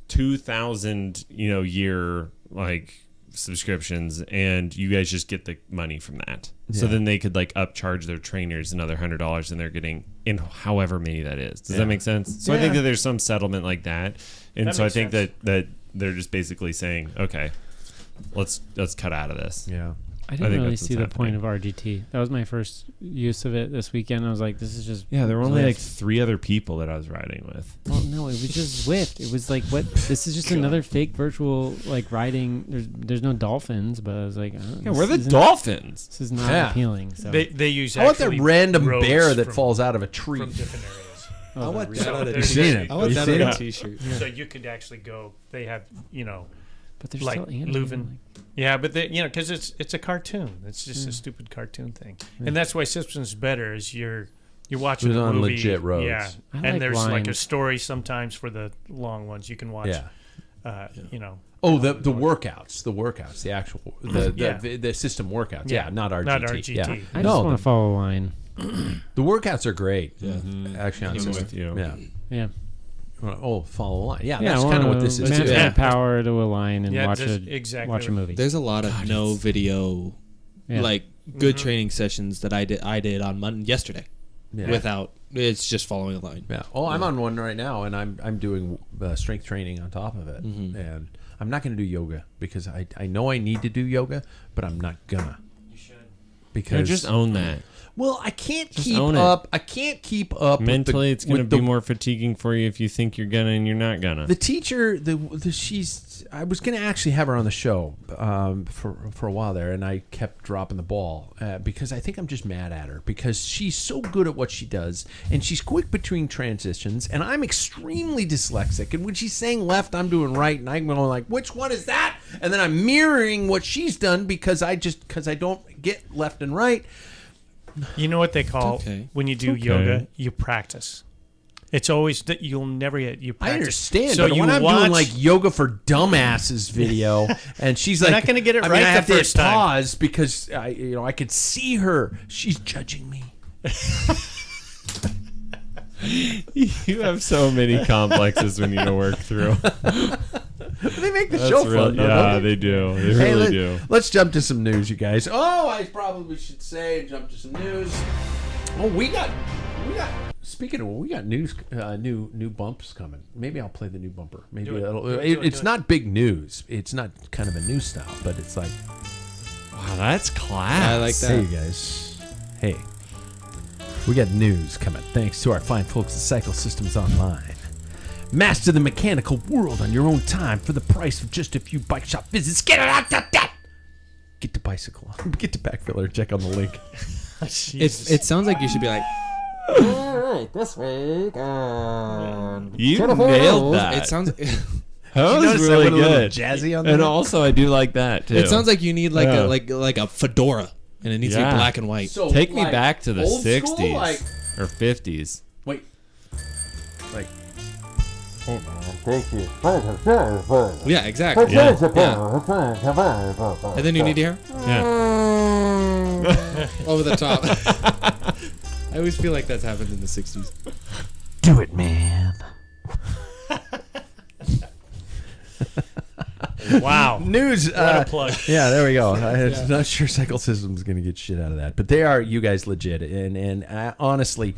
2,000 year like subscriptions, and you guys just get the money from that. So Yeah. then they could like upcharge their trainers another $100, and they're getting in however many that is. Does that make sense? So I think Yeah. that there's some settlement like that, and That so I makes think sense. that they're just basically saying, okay, let's cut out of this. Yeah. I I didn't think really that's see what's the point of RGT. That was my first use of it this weekend. I was like, this is just Yeah, there were only Zwift. like 3 other people that I was riding with. Well, no, it was just Zwift. It was like, what? This is just another fake virtual like riding. There's no dolphins, but I was like, Yeah, we're the dolphins. This is not Yeah. appealing. So They use. I want that actually random roads bear that from- falls out of a tree. from different areas. Oh, I want the- that on a there's- You've seen it. I want You that seen on a it? t-shirt. So you could actually go. They have but they're like still animated, Leuven. like- Yeah, but because it's a cartoon. It's just a stupid cartoon thing, and that's why Simpsons better. Is you're watching It was a on movie, legit roads. yeah, I and like there's like a lines. story sometimes for the long ones. You can watch. Yeah. Oh, the workouts, the actual Yeah. the system workouts. Yeah. Yeah, not RGT. Not RGT. Yeah. I just No, want to follow a line. the workouts are great. Yeah. Actually, on I'm system. with you. Yeah. Yeah, Oh, follow a line. Yeah, yeah. that's I kind of wanna what this is. match too. my Yeah. power to a line and Yeah, watch just a exactly watch a right. movie. There's a lot of no video, Yeah. like good training sessions that I did on Monday yesterday, Yeah. without. It's just following a line. Yeah. Oh, I'm on one right now, and I'm doing strength training on top of it, and I'm not going to do yoga because I know I need to do yoga, but I'm not gonna. You should. Because Just own that. well, I can't Just keep own it. up. I can't keep up. Mentally, it's going to with be more fatiguing for you if you think you're gonna and you're not gonna. The teacher, I was going to actually have her on the show for a while there, and I kept dropping the ball because I think I'm just mad at her because she's so good at what she does, and she's quick between transitions, and I'm extremely dyslexic. And when she's saying left, I'm doing right, and I'm going like, which one is that? And then I'm mirroring what she's done because I don't get left and right. You know what they call okay. when you do Okay. yoga? You practice. It's always that you'll never get you. I Practice. understand, So but you when I'm watch, doing like yoga for dumbasses video, and she's You're like, not gonna get it I right mean, I the have to hit first time. pause because I could see her. She's judging me. You have so many complexes we need to work through. They make the That's show real, fun. yeah, don't they do. They Hey, really do. Let's jump to some news, you guys. Oh, I probably should say jump to some news. Oh, we got. Speaking of, we got news, new bumps coming. Maybe I'll play the new bumper. Maybe Do it. it'll. Do it, It, do it, it's do it. not big news. It's not kind of a news style, but it's like, Wow, that's class. I like hey, that. you guys. Hey, we got news coming. Thanks to our fine folks at Cycle Systems Online. Master the mechanical world on your own time for the price of just a few bike shop visits. Get it out that. Get the bicycle. Get to Packfiller. Check on the link. It sounds like you should be like. You nailed that. It sounds. that was Notice really went a little good. jazzy on And that? also, I do like that too. It sounds like you need like Yeah. a fedora, and it needs to Yeah. be black and white. So, Take me like, back to the old school, 60s like- or 50s. Wait. Like. Hey man, take your fun. Yeah, exactly. Yeah. And then you need to hear Yeah. over the top. I always feel like that's happened in the 60s. Do it, man. Wow. News. What a plug. Yeah, there we go. I'm not sure Cycle System's going to get shit out of that, but they are, you guys, legit. And honestly,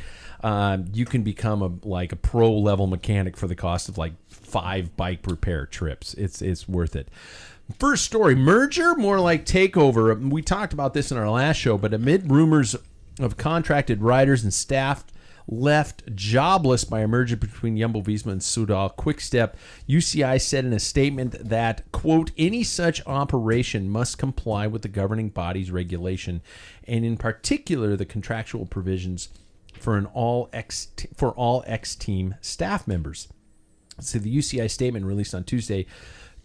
you can become a pro level mechanic for the cost of like 5 bike repair trips. It's worth it. First story: merger, more like takeover. We talked about this in our last show, but amid rumors of contracted riders and staff left jobless by a merger between Jumbo-Visma and Soudal Quick-Step, UCI said in a statement that, quote, any such operation must comply with the governing body's regulation, and in particular the contractual provisions for all ex-team staff members. So the UCI statement released on Tuesday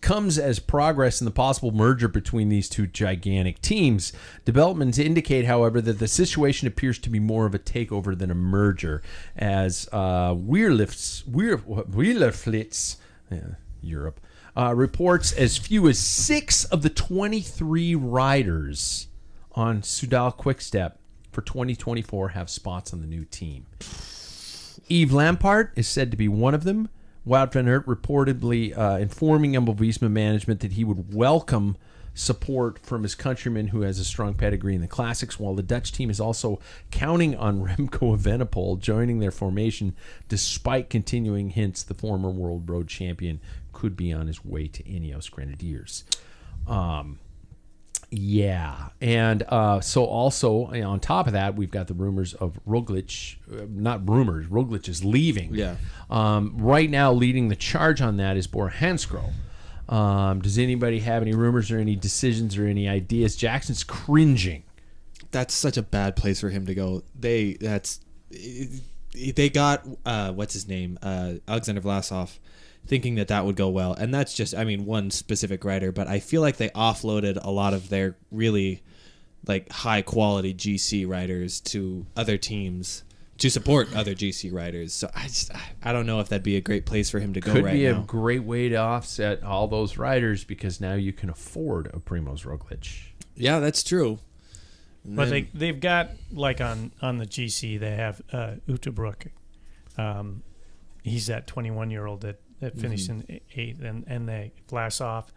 comes as progress in the possible merger between these two gigantic teams. Developments indicate, however, that the situation appears to be more of a takeover than a merger, as Wielerflits, Europe, reports as few as 6 of the 23 riders on Soudal Quick-Step for 2024 have spots on the new team. Yves Lampard is said to be one of them. Wout van Aert reportedly informing Jumbo-Visma management that he would welcome support from his countryman who has a strong pedigree in the classics, while the Dutch team is also counting on Remco Evenepoel joining their formation, despite continuing hints the former world road champion could be on his way to Ineos Grenadiers. Yeah, and so also on top of that, we've got the rumors of Roglic. Not rumors, Roglic is leaving. Yeah. Right now, leading the charge on that is Bora Hansgrohe. Does anybody have any rumors or any decisions or any ideas? Jackson's cringing. That's such a bad place for him to go. They got what's his name, Alexander Vlasov, thinking that would go well, and that's just, I mean, one specific rider, but I feel like they offloaded a lot of their really like high quality GC riders to other teams to support other GC riders. So I don't know if that'd be a great place for him to go right now. Could be a great way to offset all those riders, because now you can afford a Primož Roglic. Yeah, that's true. But they've got, like on the GC, they have Uterbroek. He's that 21-year-old that finished in 8th, and they Vlasov.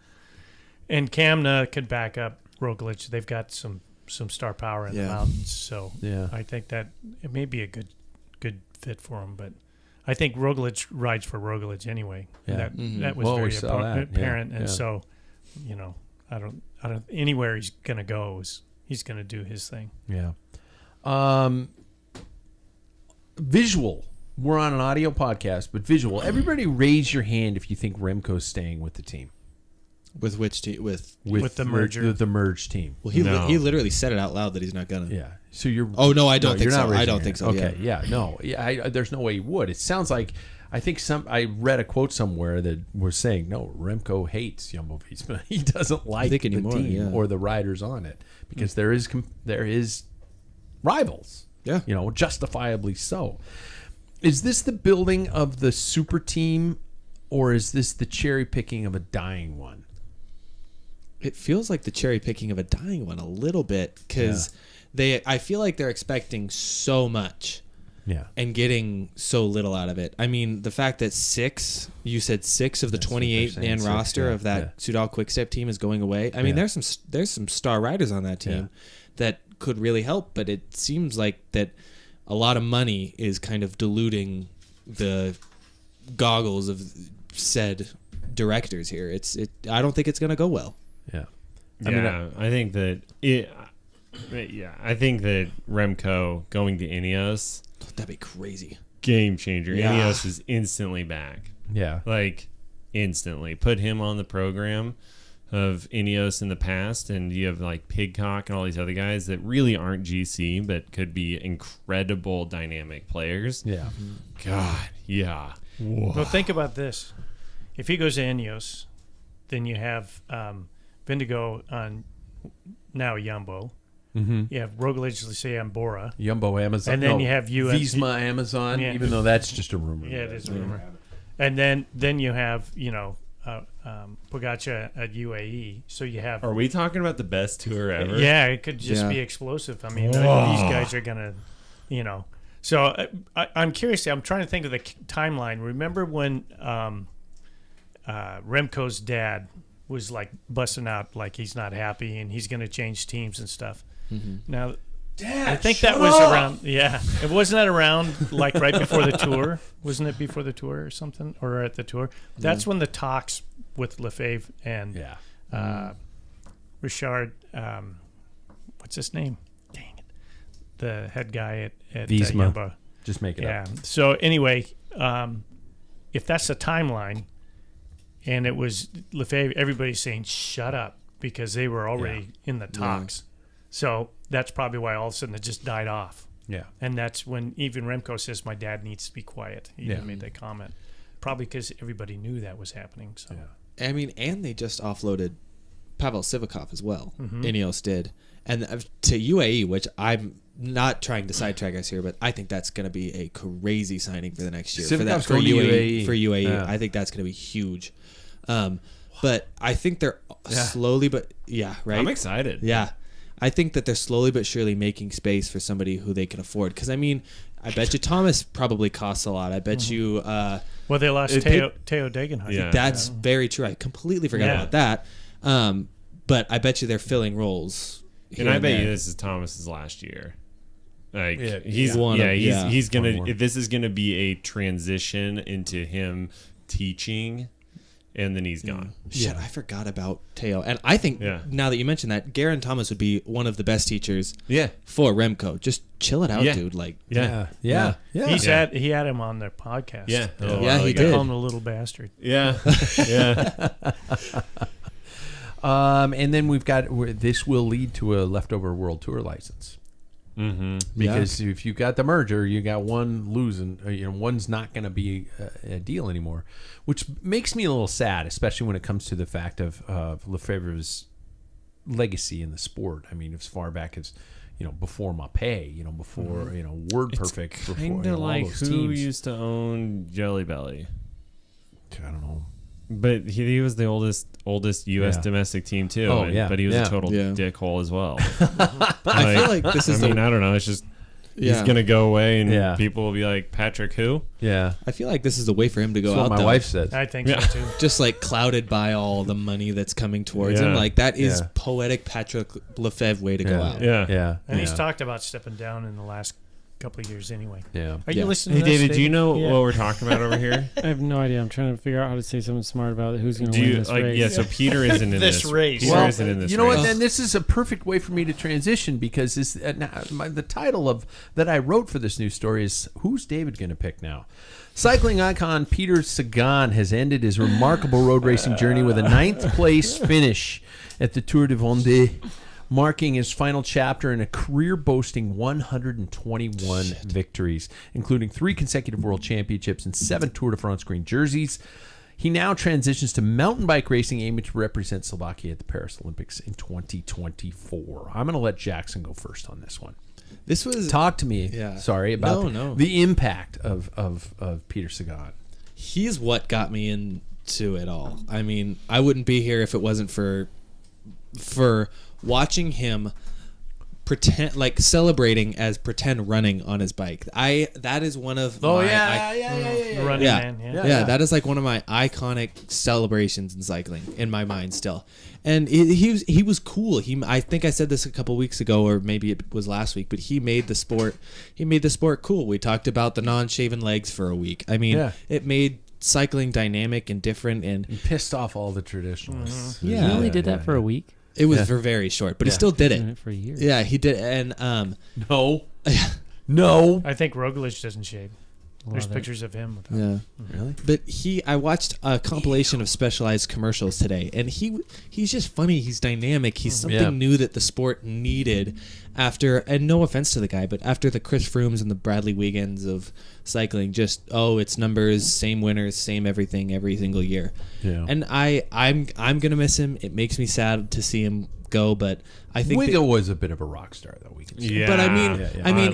And Kamna could back up Roglic. They've got some star power in the mountains, so I think that it may be a good fit for him. But I think Roglic rides for Roglic anyway. Yeah. That was very apparent, and so I don't anywhere he's gonna go he's gonna do his thing. Yeah. Visual. We're on an audio podcast, but visual. Everybody raise your hand if you think Remco's staying with the team. With which team? With the merger. The merged team. Well, he literally said it out loud that he's not gonna. Yeah. So you're. Oh no, I don't think so. I don't think so. Okay. Yeah. No. Yeah. There's no way he would. It sounds like, I think I read a quote somewhere that was saying, no, Remco hates Jumbo-Visma. He doesn't like the team or the riders on it, because there is rivals. Yeah. Justifiably so. Is this the building of the super team, or is this the cherry picking of a dying one? It feels like the cherry picking of a dying one a little bit, because I feel like they're expecting so much, and getting so little out of it. I mean, the fact that you said 6 of the 28-man roster of that Soudal Quick-Step team is going away. I mean, there's some star riders on that team that could really help, but it seems like that a lot of money is kind of diluting the goggles of said directors here. I don't think it's going to go well. Yeah. I think that Remco going to Ineos, that'd be crazy. Game changer. Yeah. Ineos is instantly back. Yeah. Like instantly. Put him on the program of Ineos in the past, and you have like Pidcock and all these other guys that really aren't GC but could be incredible dynamic players. Yeah. God, yeah. Whoa. Well, think about this. If he goes to Ineos, then you have Vindigo on now Jumbo. Mm-hmm. You have Roglic, let's say, on Bora. Jumbo Amazon. And then you have Visma Amazon, even though that's just a rumor. Yeah, it is a rumor. And then you have, Pogacar at UAE. So you have. Are we talking about the best tour ever? Yeah, it could just be explosive. I mean, these guys are going to, So I'm curious. I'm trying to think of the timeline. Remember when Remco's dad was like busting out like he's not happy and he's going to change teams and stuff. Mm-hmm. Now, Dad, I think that was around. Yeah, it wasn't that around like right before the tour. Wasn't it before the tour or something, or at the tour? That's when the talks with Lefebvre and Richard. What's his name? Dang it, the head guy at Visma. Jumbo. Just make it up. So anyway, if that's the timeline, and it was Lefebvre, everybody's saying shut up because they were already in the talks. Yeah. So that's probably why all of a sudden it just died off. Yeah. And that's when even Remco says, my dad needs to be quiet. He made that comment. Probably because everybody knew that was happening. So I mean, and they just offloaded Pavel Sivakov as well. Ineos did. And to UAE, which I'm not trying to sidetrack us here, but I think that's going to be a crazy signing for the next year. Sivakov's for UAE. For UAE, I think that's going to be huge. But I think they're slowly, but right? I'm excited. Yeah. I think that they're slowly but surely making space for somebody who they can afford. Because, I mean, I bet you Thomas probably costs a lot. I bet you... well, they lost Theo Degenhardt. Yeah. That's very true. I completely forgot about that. But I bet you they're filling roles. And I bet you this is Thomas's last year. Like he's he's gonna. This is gonna be a transition into him teaching, and then he's gone. Shit, I forgot about Teo. And I think now that you mention that, Geraint Thomas would be one of the best teachers. For Remco. Just chill it out, dude. Like He had him on their podcast. He did. Call him a little bastard. Yeah. And then we've got this will lead to a leftover World Tour license. Because if you got the merger, you got one losing. One's not going to be a deal anymore, which makes me a little sad, especially when it comes to the fact of Lefebvre's legacy in the sport. I mean, as far back as before Mappé, before Word Perfect, before kind of like all those who teams. used to own Jelly Belly. I don't know. But he was the oldest U.S. domestic team too. But he was a total dickhole as well. I feel like this is. I don't know. It's just he's gonna go away, and people will be like, Patrick, who? Yeah. I feel like this is the way for him to go That's out. What my wife said. I think so too. Just like clouded by all the money that's coming towards him. Like that is poetic Patrick Lefebvre way to go out. And he's talked about stepping down in the last couple of years anyway. Are you listening to this, David? Do you know what we're talking about over here? I have no idea. I'm trying to figure out how to say something smart about who's going to win this race. Yeah, so Peter isn't in this race. Peter isn't in this you know race. what? Then this is a perfect way for me to transition because the title of that I wrote for this news story is "Who's David going to pick now?" Cycling icon Peter Sagan has ended his remarkable road racing journey with a 9th place finish at the Tour de Vendée, marking his final chapter in a career boasting 121 victories, including 3 consecutive world championships and 7 Tour de France green jerseys. He now transitions to mountain bike racing, aiming to represent Slovakia at the Paris Olympics in 2024. I'm going to let Jackson go first on this one. This was talk to me. Sorry about the impact of Peter Sagan. He's what got me into it all. I mean, I wouldn't be here if it wasn't for watching him pretend, like celebrating as pretend running on his bike. That is one of running man. That is like one of my iconic celebrations in cycling in my mind still. And he was cool. I think I said this a couple weeks ago, or maybe it was last week, but he made the sport cool. We talked about the non-shaven legs for a week. I mean, it made cycling dynamic and different, and he pissed off all the traditionalists. He only did that for a week. It was for very short, but he still did it for years. Yeah, he did. And no. I think Roglic doesn't shave. There's pictures of him. Really? But I watched a compilation of Specialized commercials today, and he's just funny. He's dynamic. He's something new that the sport needed, after, and no offense to the guy, but after the Chris Froomes and the Bradley Wiegans of cycling, just it's numbers, same winners, same everything every single year. Yeah. And I'm gonna miss him. It makes me sad to see him go, but I think Wiggle was a bit of a rock star, though. We can say. Yeah. but I mean,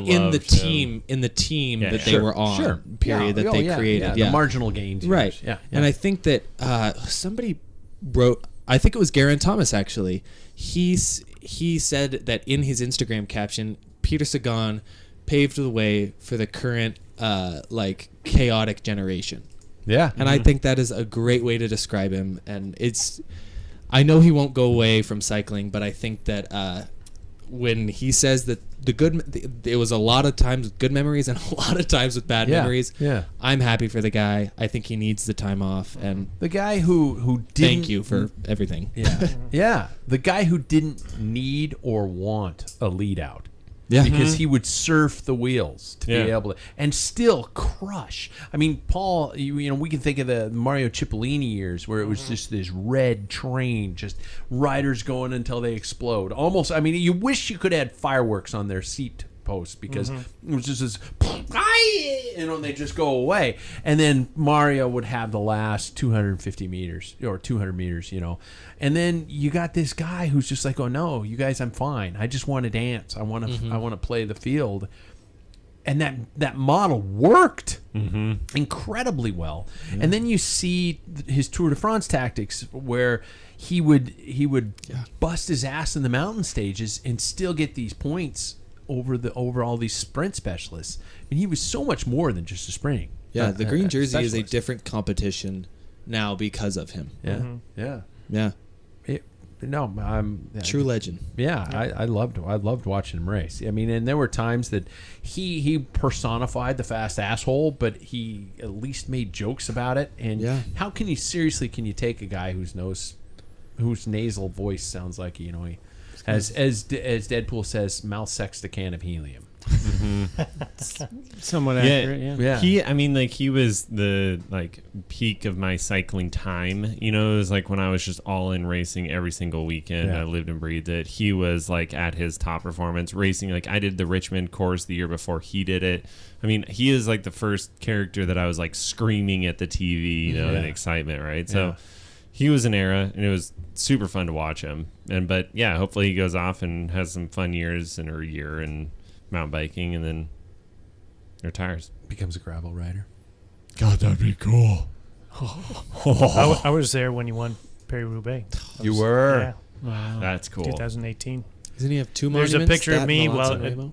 in the loved him. team Yeah, that yeah. they were on, period, that they created, the marginal gains, right? years. Yeah, And I think that somebody wrote, I think it was Geraint Thomas actually. He said that in his Instagram caption, Peter Sagan paved the way for the current chaotic generation. yeah, And I think that is a great way to describe him. And I know he won't go away from cycling, but I think that when he says that there was a lot of times with good memories and a lot of times with bad memories, I'm happy for the guy. I think he needs the time off. And the guy who didn't. thank you for everything. Yeah, yeah, the guy who didn't need or want a lead out. Yeah. Because he would surf the wheels to Yeah. be able to, and still crush. I mean, Paul, you know, we can think of the Mario Cipollini years where it was just this red train, just riders going until they explode. Almost, I mean, you wish you could have had fireworks on their seat posts because it was just this, and they just go away. And then Mario would have the last 250 meters or 200 meters, you know. And then you got this guy who's just like, oh no, you guys, I'm fine. I just want to dance. I want to, I want to play the field. And that model worked incredibly well. And then you see his Tour de France tactics where he would bust his ass in the mountain stages and still get these points over all these sprint specialists. And he was so much more than just a sprinting. Yeah, the green jersey is a specialist. different competition now because of him. Yeah, yeah. Yeah, No, I'm true legend. Yeah, I loved watching him race. I mean, and there were times that he personified the fast asshole, but he at least made jokes about it. And how can you take a guy whose nasal voice sounds like, you know, he as Deadpool says, mouth sex the can of helium. Somewhat accurate, yeah. He was the peak of my cycling time. You know, it was like when I was just all in racing every single weekend. I lived and breathed it. He was like at his top performance racing. Like I did the Richmond course the year before he did it. I mean, he is like the first character that I was like screaming at the TV, you know, in excitement, right? So he was an era, and it was super fun to watch him. But hopefully he goes off and has some fun years in a year and mountain biking, and then retires. Becomes a gravel rider. God, that'd be cool. I was there when he won Paris-Roubaix. You were. Yeah, Wow. That's cool. 2018. Doesn't he have two There's a monuments? picture of That me and Mont while- San Remo?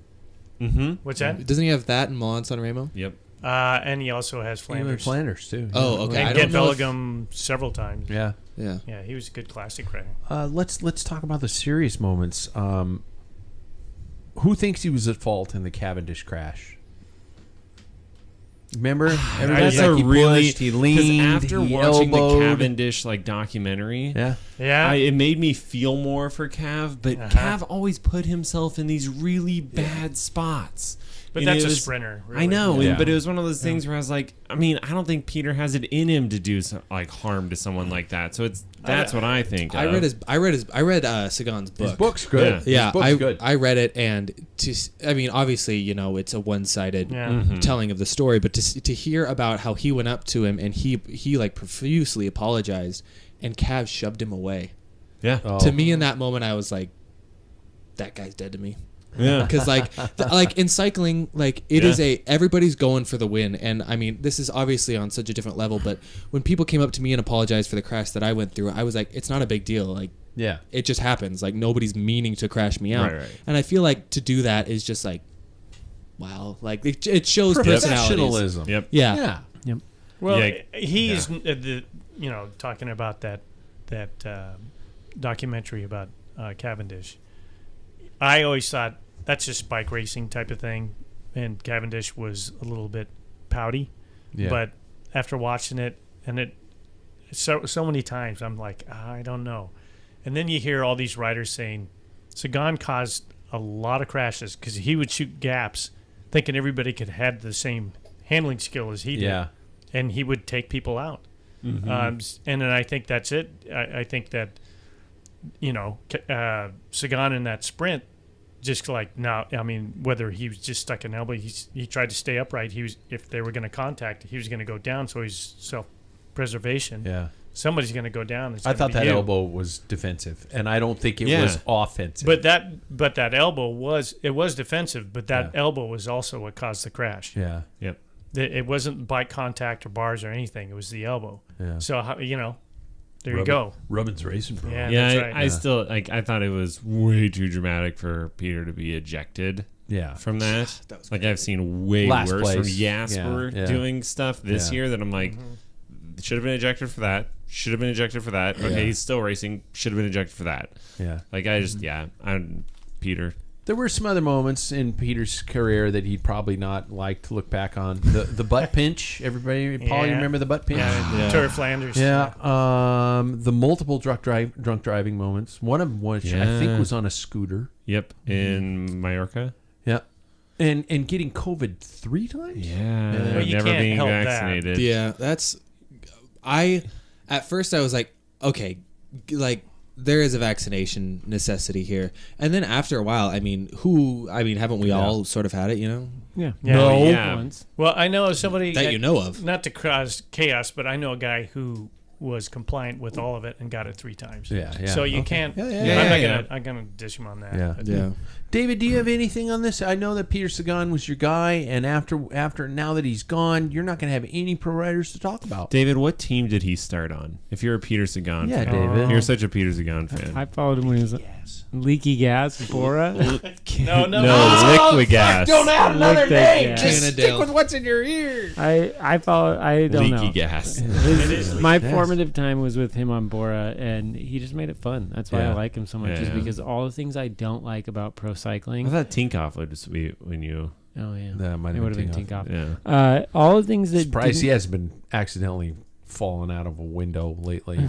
Mm-hmm. What's that? Doesn't he have that in Mont San Remo? Yep. And he also has He went Flanders. Flanders too. Oh, okay. I And don't Get know if- Bellingham several times. Yeah. Yeah. Yeah, he was a good classic rider. Let's talk about the serious moments. Who thinks he was at fault in the Cavendish crash? Remember, everybody's That's like, a really he leaned, after he watching elbowed. the Cavendish documentary. Yeah. Yeah. It made me feel more for Cav, but Cav always put himself in these really bad spots. But And that's it a was- sprinter. I Really. know, Yeah. but it was one of those things where I was like, I mean, I don't think Peter has it in him to do harm to someone like that. So that's what I think. I read Sagan's book. His book's good. Yeah. His book's good. I read it, and obviously, you know, it's a one-sided telling of the story, but to hear about how he went up to him and he like profusely apologized, and Cav shoved him away. Yeah. Oh. To me, in that moment, I was like, that guy's dead to me. Yeah. Because like in cycling, like it is everybody's going for the win, and I mean this is obviously on such a different level. But when people came up to me and apologized for the crash that I went through, I was like, it's not a big deal. Like Yeah. it just happens. Like nobody's meaning to crash me out, Right. and I feel like to do that is just like, wow, like it shows personalities. Professionalism. Yep. Yeah. Well, Yeah. he's talking about that documentary about Cavendish. I always thought that's just bike racing type of thing, and Cavendish was a little bit pouty. Yeah. But after watching it, and it so many times, I'm like, I don't know. And then you hear all these riders saying Sagan caused a lot of crashes because he would shoot gaps, thinking everybody could have the same handling skill as he did. Yeah. And he would take people out. Mm-hmm. And then I think that's it. I think that, Sagan in that sprint just like now. I mean, whether he was just stuck an elbow, he tried to stay upright. If they were going to contact, he was going to go down. So he's self-preservation. Yeah. Somebody's going to go down. It's I gonna thought be that you. elbow was defensive, and I don't think it Yeah. was offensive. But that elbow was defensive. But that elbow was also what caused the crash. yeah, Yep. It wasn't bike contact or bars or anything. It was the elbow. yeah. So there you go. Rubbin's racing, bro. Yeah. Yeah, that's right. I still like. I thought it was way too dramatic for Peter to be ejected Yeah. from that. That was Like I've seen way Last worse from place. Jasper Yeah, yeah. doing stuff this Yeah. year that I'm like, should have been ejected for that. Should have been ejected for that. Okay, Yeah. he's still racing. Should have been ejected for that. Yeah. Like I just I'm Peter. There were some other moments in Peter's career that he'd probably not like to look back on. The butt pinch. Everybody, Paul, you Yeah. remember the butt pinch? Yeah. Tour of Flanders. Yeah. The multiple drunk driving moments. One of which I think Yeah. was on a scooter. Yep, in Mallorca. Yeah. And getting COVID 3 times. Yeah, Well, you never can't being help that. vaccinated. Yeah, at first I was like, okay, like there is a vaccination necessity here. And then after a while, haven't we all sort of had it, you know? Yeah. No. Yeah. Once. Well, I know somebody That you know of. Not to cause chaos, but I know a guy who was compliant with all of it and got it 3 times. Yeah, yeah. So you Okay. can't. Yeah, yeah, I'm yeah, not yeah. gonna dish him on that. Yeah. But Yeah. David, do you have anything on this? I know that Peter Sagan was your guy, and after now that he's gone, you're not going to have any pro riders to talk about. David, what team did he start on? If you're a Peter Sagan Yeah, fan, David. you're such a Peter Sagan fan. I followed him when he was leaky gas, Bora. No. No, liquid gas. add another name. Just stick with what's in your ear. I follow. I don't Leaky know. gas. My formative time was with him on Bora, and he just made it fun. That's why Yeah. I like him so much, is Yeah. because all the things I don't like about pro I cycling. thought Tinkoff would just be when you. Oh yeah, That might it have would have been been Tinkoff. Tinkoff. Yeah. All the things that Surprised he didn't- hasn't been accidentally falling out of a window lately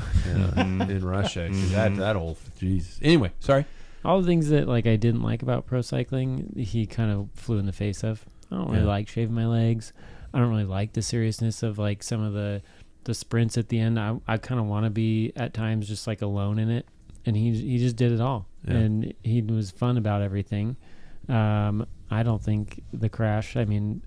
in Russia. 'Cause that old Jesus. Anyway, sorry. all the things that like I didn't like about pro cycling, he kind of flew in the face of. I don't really Yeah. like shaving my legs. I don't really like the seriousness of like some of the sprints at the end. I kind of want to be at times just like alone in it, and he just did it all, Yeah. and he was fun about everything. I don't think the crash. I mean,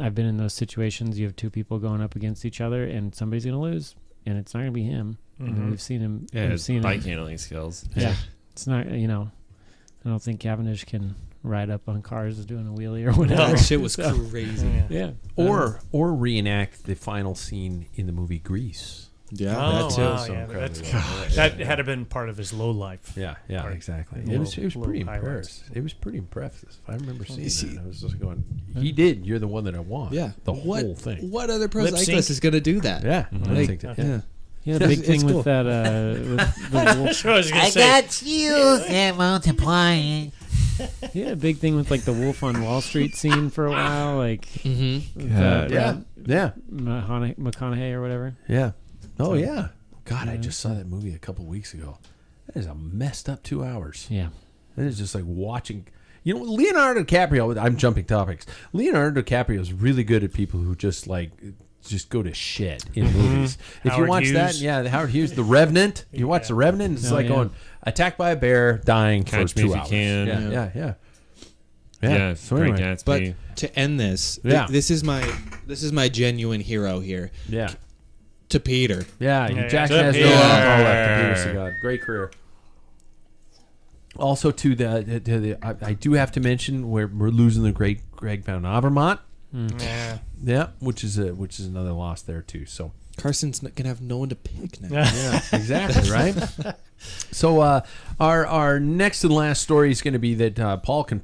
I've been in those situations. You have 2 people going up against each other, and somebody's going to lose, and it's not going to be him. And we've seen him. Yeah, we've his seen bike him. handling skills. Yeah, it's not. I don't think Cavendish can ride up on cars doing a wheelie or whatever. That shit was So, crazy. yeah. Or reenact the final scene in the movie Grease. Yeah, Oh, that too. wow, So yeah, incredibly that had to been part of his low life. Yeah, Or exactly. low- It was low pretty highlights. impressive. It was pretty impressive. I remember seeing see- that. I was just going, he did. You're the one that I want. Yeah. the what, whole thing. What other pro Lip sync? cyclist is going to do that? Yeah, I Like, think that. yeah. Yeah. He had a big It's thing cool. with that. With the wolf. So I was gonna say, you that multiplying. He had a big thing with like the Wolf on Wall Street scene for a while, like Mm-hmm. Yeah. McConaughey or whatever. Yeah. Oh yeah. God, I just saw that movie a couple weeks ago. That is a messed up 2 hours. Yeah. That is just like watching. You know, Leonardo DiCaprio. I'm jumping topics. Leonardo DiCaprio is really good at people who just go to shit in movies. If you Howard watch that, Hughes. yeah, Howard Hughes, The Revenant. You watch The Revenant, it's Oh, like yeah. going attacked by a bear, dying Catch for Me 2 If You hours. Can. Yeah. Yeah, So Great anyway, But Gatsby. to end this, Yeah. this is my genuine hero here. yeah. To Peter. Yeah, Yeah, Jackson yeah. has no Peter. alcohol left. Peter Sagan. Great career. Also, I do have to mention we're losing the great Greg Van Avermaet. yeah. Yeah, which is another loss there too. So Carson's gonna have no one to pick now. yeah, exactly right. So our next and last story is going to be that Paul can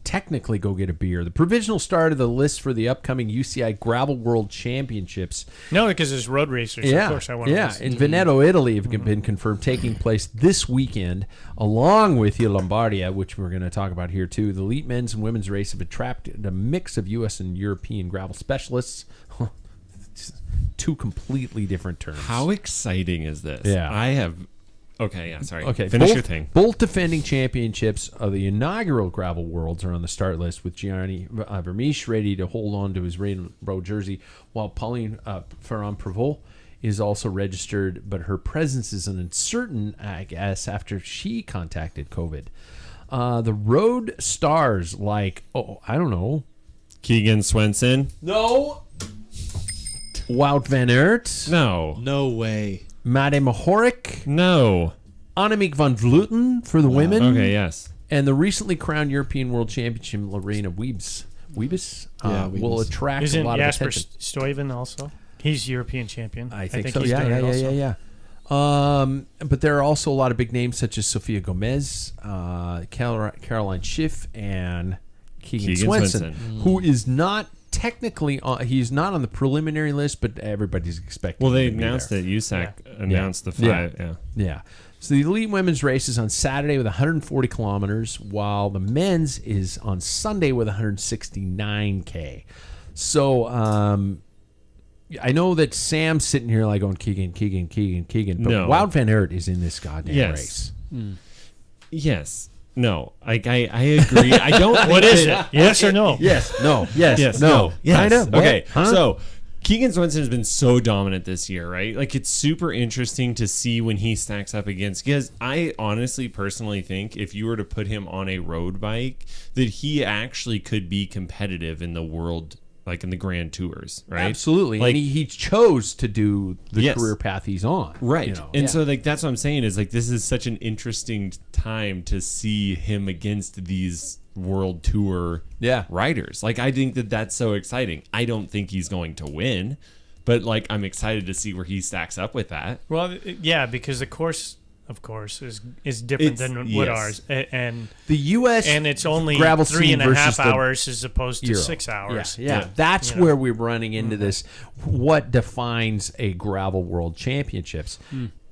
technically go get a beer. The provisional start of the list for the upcoming UCI Gravel World Championships. No, because it's road racers. Yeah, Of course I want to yeah. In Veneto, Italy, have been confirmed taking place this weekend, along with the Lombardia, which we're going to talk about here too. The elite men's and women's race have attracted a mix of U.S. and European gravel specialists. 2 completely different terms. How exciting is this? Yeah. I have. Okay, yeah, sorry. Okay, Finish both, your thing. Both defending championships of the inaugural Gravel Worlds are on the start list, with Gianni Vermeesch ready to hold on to his rainbow jersey, while Pauline Ferrand-Prévot is also registered, but her presence is uncertain, I guess, after she contacted COVID. The road stars like, I don't know. Keegan Swenson. No. Wout van Aert. No. No way. Made Mahorik. No. Annemiek van Vleuten for the women. Okay, yes. And the recently crowned European World Champion Lorena Wiebes. Wiebes? will attract Isn't a lot Jasper of attention. Stuyven also? He's European champion. I think so. he's doing it also. Yeah. But there are also a lot of big names such as Sofia Gomez, Caroline Schiff, and Keegan Swenson, who is not technically he's not on the preliminary list, but everybody's expecting. Well, they him to be announced there. that USAC announced the 5. Yeah. So the elite women's race is on Saturday with 140 kilometers, while the men's is on Sunday with 169K. So I know that Sam's sitting here like going Keegan, but No. Wout van Aert is in this goddamn race. Yes. No. I agree. I don't. What is it? Yes or no? Yes. No. Yes. Yes. No. Yes. Kind of. Okay. Huh? So Keegan Swenson has been so dominant this year, right? Like, it's super interesting to see when he stacks up against, because I honestly, personally think if you were to put him on a road bike, that he actually could be competitive in the world, like in the Grand Tours, right? Absolutely. Like, and he chose to do the Yes. career path he's on. right. You know? And so, like, that's what I'm saying is, like, this is such an interesting time to see him against these world tour riders. Like, I think that that's so exciting. I don't think he's going to win, but, like, I'm excited to see where he stacks up with that. Well, yeah, because the course, of course, is different than what ours, and the U.S. and it's only gravel 3.5 scene versus the hours as opposed to Euro. 6 hours. Yeah. That's where we're running into this. What defines a gravel world championships?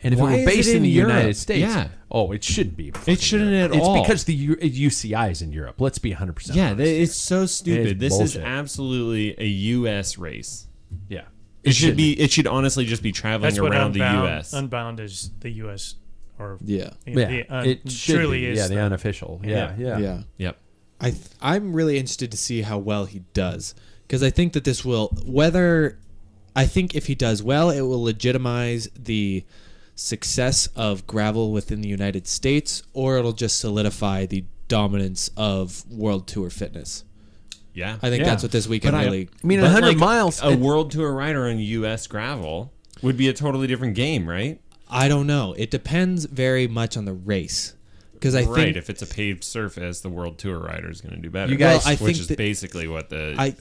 And if Why it were is based it in the in Europe? United States, Yeah. it shouldn't be. It shouldn't at all. It's because the UCI is in Europe. Let's be 100%. Yeah, honest. it's so stupid. This bullshit. is absolutely a U.S. race. Yeah. It should be. It should honestly just be traveling That's what around the Unbound, U.S. Unbound is the U.S. or It should truly be. is Yeah, the unofficial. Yeah. Yep. I'm really interested to see how well he does, because I think that this will I think if he does well, it will legitimize the success of gravel within the United States, or it'll just solidify the dominance of World Tour fitness. Yeah. I think that's what this weekend really. I mean, But 100 like, miles. A world tour rider on U.S. gravel would be a totally different game, right? I don't know. It depends very much on the race, because I Right. think If it's a paved surface, the world tour rider is going to do better. You guys- Well, I which think is that- basically what the I think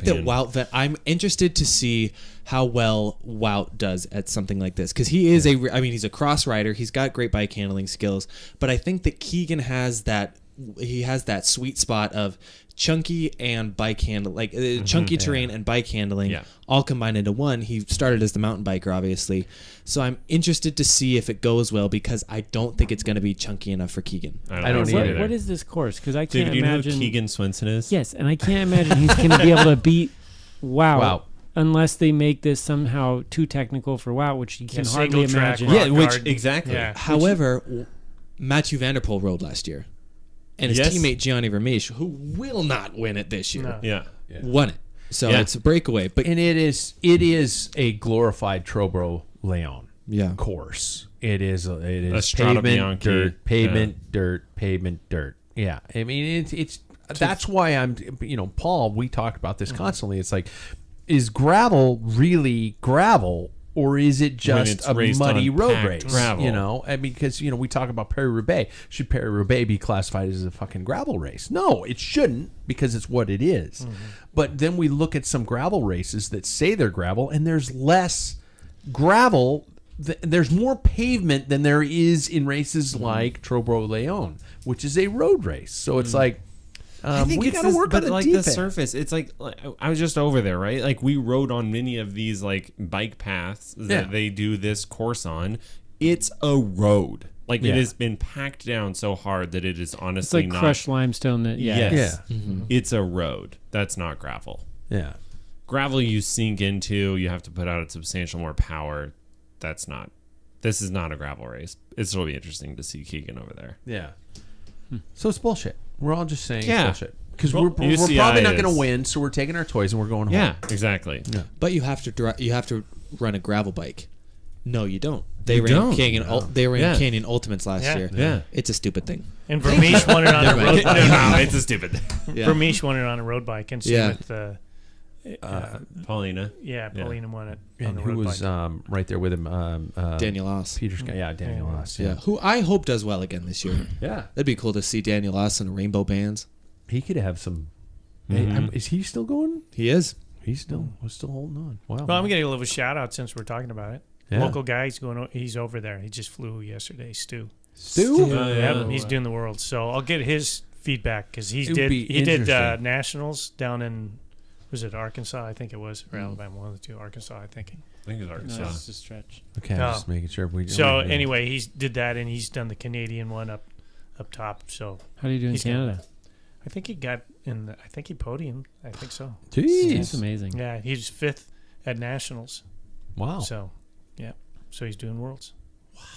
that European- I'm interested to see how well Wout does at something like this, because he is he's a cross rider. He's got great bike handling skills, but I think that Keegan has that sweet spot of chunky and bike handle, like chunky terrain and bike handling all combined into one. He started as the mountain biker, obviously, so I'm interested to see if it goes well, because I don't think it's going to be chunky enough for Keegan. I don't either. What is this course? Because I can't David, do you know imagine. who Keegan Swenson is? Yes, and I can't imagine he's going to be able to beat Wow. Unless they make this somehow too technical for Wow, which you can hardly single track, imagine. Yeah, rock which garden. exactly. Yeah. However, Matthew Vanderpool rode last year, and his Yes. teammate Gianni Vermeersch, who will not win it this year, No. Yeah. won it. So Yeah. it's a breakaway. But And it is a glorified Trobro Leon yeah, course. It is Strada pavement, Bianchi. dirt, pavement, dirt. Yeah, I mean it's that's why I'm Paul. We talk about this constantly. It's like, is gravel really gravel, or is it When just it's a raced muddy on road packed race? gravel. I mean, because we talk about Paris-Roubaix. Should Paris-Roubaix be classified as a fucking gravel race? No, it shouldn't, because it's what it is. But then we look at some gravel races that say they're gravel, and there's less gravel. There's more pavement than there is in races like Trobro Leon, which is a road race. So it's like, we got to work on the like defense. the surface. It's like I was just over there, right? Like, we rode on many of these like bike paths that they do this course on. It's a road. Like, it has been packed down so hard that it is It's honestly like not crushed limestone. That Yes. Yeah. It's a road. That's not gravel. Yeah. Gravel you sink into, you have to put out a substantial more power. This is not a gravel race. It'll be interesting to see Keegan over there. Yeah. So it's bullshit. We're all just saying Yeah. it's bullshit. Because Well, we're UCI probably not going is- to win, so we're taking our toys and we're going home. Yeah, exactly. but you have to run a gravel bike. No, you don't. They You ran don't. they ran Yeah. Canyon Ultimates last Yeah. year. Yeah. It's a stupid thing. And Vermeesh won it on a road bike. No, it's a stupid thing. Yeah. Vermeesh won it on a road bike, and same Yeah. with Paulina. Paulina won it on And the who road was bike. right there with him? Daniel Oss. Peter Scott. Yeah, Daniel Yeah. Oss. Yeah. Who I hope does well again this year. Yeah. That'd be cool to see Daniel Oss in rainbow bands. He could have some. Mhm. Is he still going? He is. He's still holding on. Wow. Well, I'm getting a little shout out since we're talking about it. Yeah. Local guy, he's over there. He just flew yesterday, Stu. Stu? Yeah, he's doing the world. So I'll get his feedback because he It would did be he did interesting. nationals down in was it Arkansas? I think it was or Alabama, one of the two. Arkansas, I think. I think it's No, Arkansas. it's a stretch. Okay, I'm No. just making sure. So anyway, he's did that and he's done the Canadian one up top. So How do you do in He's got- Canada? I think he got in. I think he podiumed. I think so. That's Jeez. amazing. Yeah, he's fifth at nationals. Wow. So, yeah. So he's doing worlds.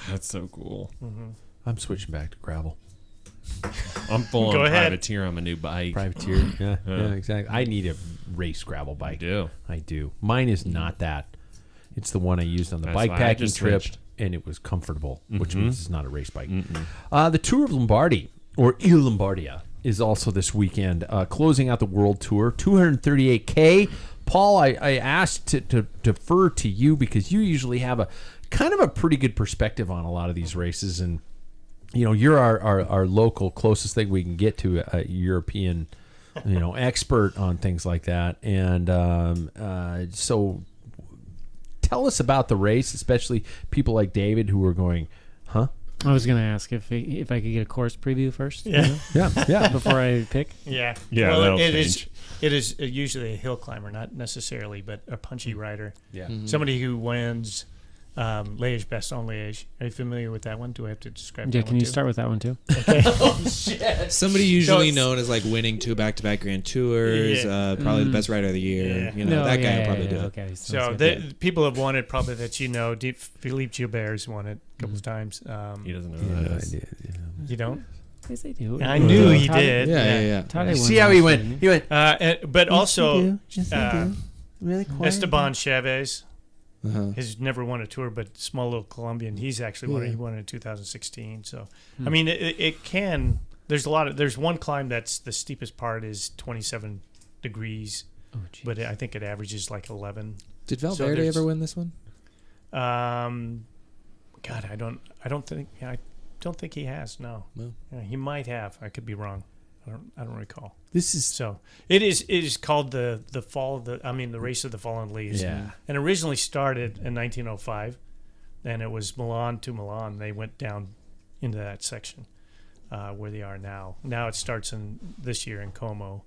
That's so cool. Mm-hmm. I'm switching back to gravel. I'm full Go on ahead. privateer on my new bike. Privateer. Yeah, Yeah. yeah, exactly. I need a race gravel I bike. do. I do. Mine is not that. It's the one I used on the That's bike why I packing just trip, switched. and it was comfortable, which Mhm. means it's not a race bike. Mm-mm. The Tour of Lombardy, or Il Lombardia, is also this weekend, closing out the World Tour, 238K. Paul, I asked to defer to you because you usually have a kind of a pretty good perspective on a lot of these races, and you know you're our local closest thing we can get to a European, expert on things like that, and so tell us about the race, especially people like David who are going, huh? I was going to ask if I could get a course preview first. Yeah. Yeah. Before I pick. Yeah. Yeah, Well, that'll it change. is usually a hill climber, not necessarily, but a punchy rider. Yeah. Somebody who wins Liège Bastogne Liège. Are you familiar with that one? Do I have to describe Yeah, that can one you too? start with that one too? Somebody usually it's- known as like winning 2 back-to-back Grand Tours, Yeah. probably the best rider of the year. Yeah. You know, that guy will probably do it. Okay. So sounds good. the people have won it probably that Philippe Gilbert's won it a couple of times. He doesn't know Yeah, who no that is. idea, You don't? Yes, they do. I knew he Todd- did. Yeah. Todd won See how he last went? year, He went. But also Really quiet. Esteban Chavez Uh-huh. has never won a tour, but small little Colombian. He's actually won it. Yeah. He won it in 2016. So, I mean, it can. There's there's one climb that's the steepest part is 27 degrees, Oh, geez. but I think it averages like 11. Did So Valverde there's- ever win this one? God, I don't think he has. No, No. Yeah, he might have. I could be wrong. I don't recall. This is So it is called the race of the fallen leaves. Yeah. And originally started in 1905, and it was Milan to Milan. They went down into that section where they are now. Now it starts in this year in Como,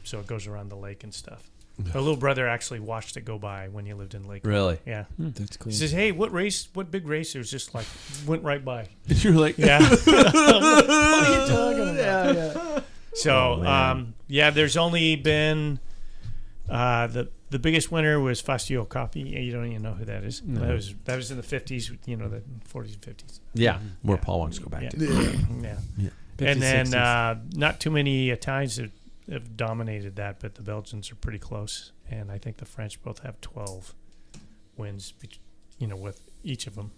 so it goes around the lake and stuff. Our little brother actually watched it go by when he lived in Lake. really. Yeah. That's cool. He says, "Hey, what big race?" It was just like went right by. You're like, Yeah. What are you talking about? yeah. So, Oh, man. there's only been the biggest winner was Fastio Coppi. You don't even know who that is. No. That was in the 50s, the 40s and 50s. Yeah, where Yeah. Paul wants to go back Yeah. to. Yeah. Yeah. And then 50s, not too many Italians have dominated that, but the Belgians are pretty close, and I think the French both have 12 wins, with each of them.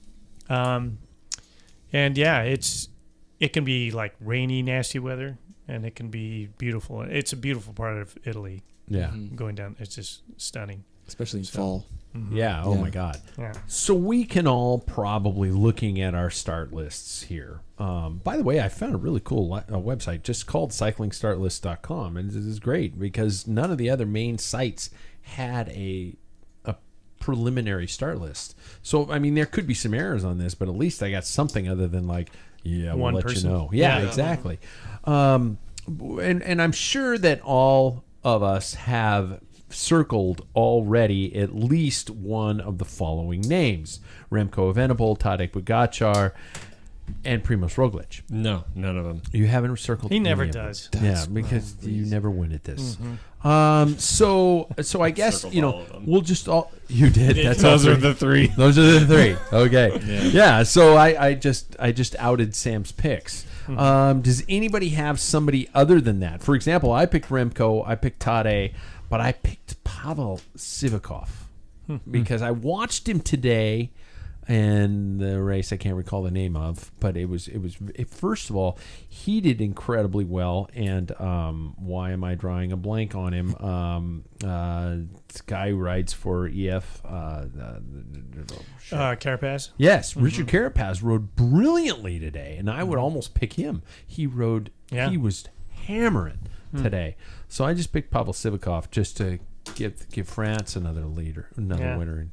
And yeah, it can be like rainy, nasty weather, and it can be beautiful. It's a beautiful part of Italy. Yeah. Mhm. Going down, it's just stunning. Especially in So- fall. Mhm. Yeah. Oh Yeah. my God. Yeah. So we can all probably looking at our start lists here. By the way, I found a really cool website just called cyclingstartlist.com, and this is great because none of the other main sites had a preliminary start list. So I mean, there could be some errors on this, but at least I got something other than like, we'll One let person. you know. Yeah, Yeah. exactly. And I'm sure that all of us have circled already at least one of the following names: Remco Evenepoel, Tadej Pogačar, and Primož Roglic. No, none of them. You haven't circled. He never any of them. does. Yeah, because you never win at this. Mm-hmm. So I guess Circled all of them. we'll just all you did. That's Those all are three. the three. Those are the three. Okay. Yeah. Yeah. So I just outed Sam's picks. Does anybody have somebody other than that? For example, I picked Remco. I picked Tadej, but I picked Pavel Sivakov because I watched him today. and the race I can't recall the name of, but first of all, he did incredibly well, and why am I drawing a blank on him? This guy who rides for EF. Carapaz. Yes, Richard Carapaz rode brilliantly today, and I would almost pick him. He rode. Yeah. He was hammering today. So I just picked Pavel Sivakov just to give France another winner.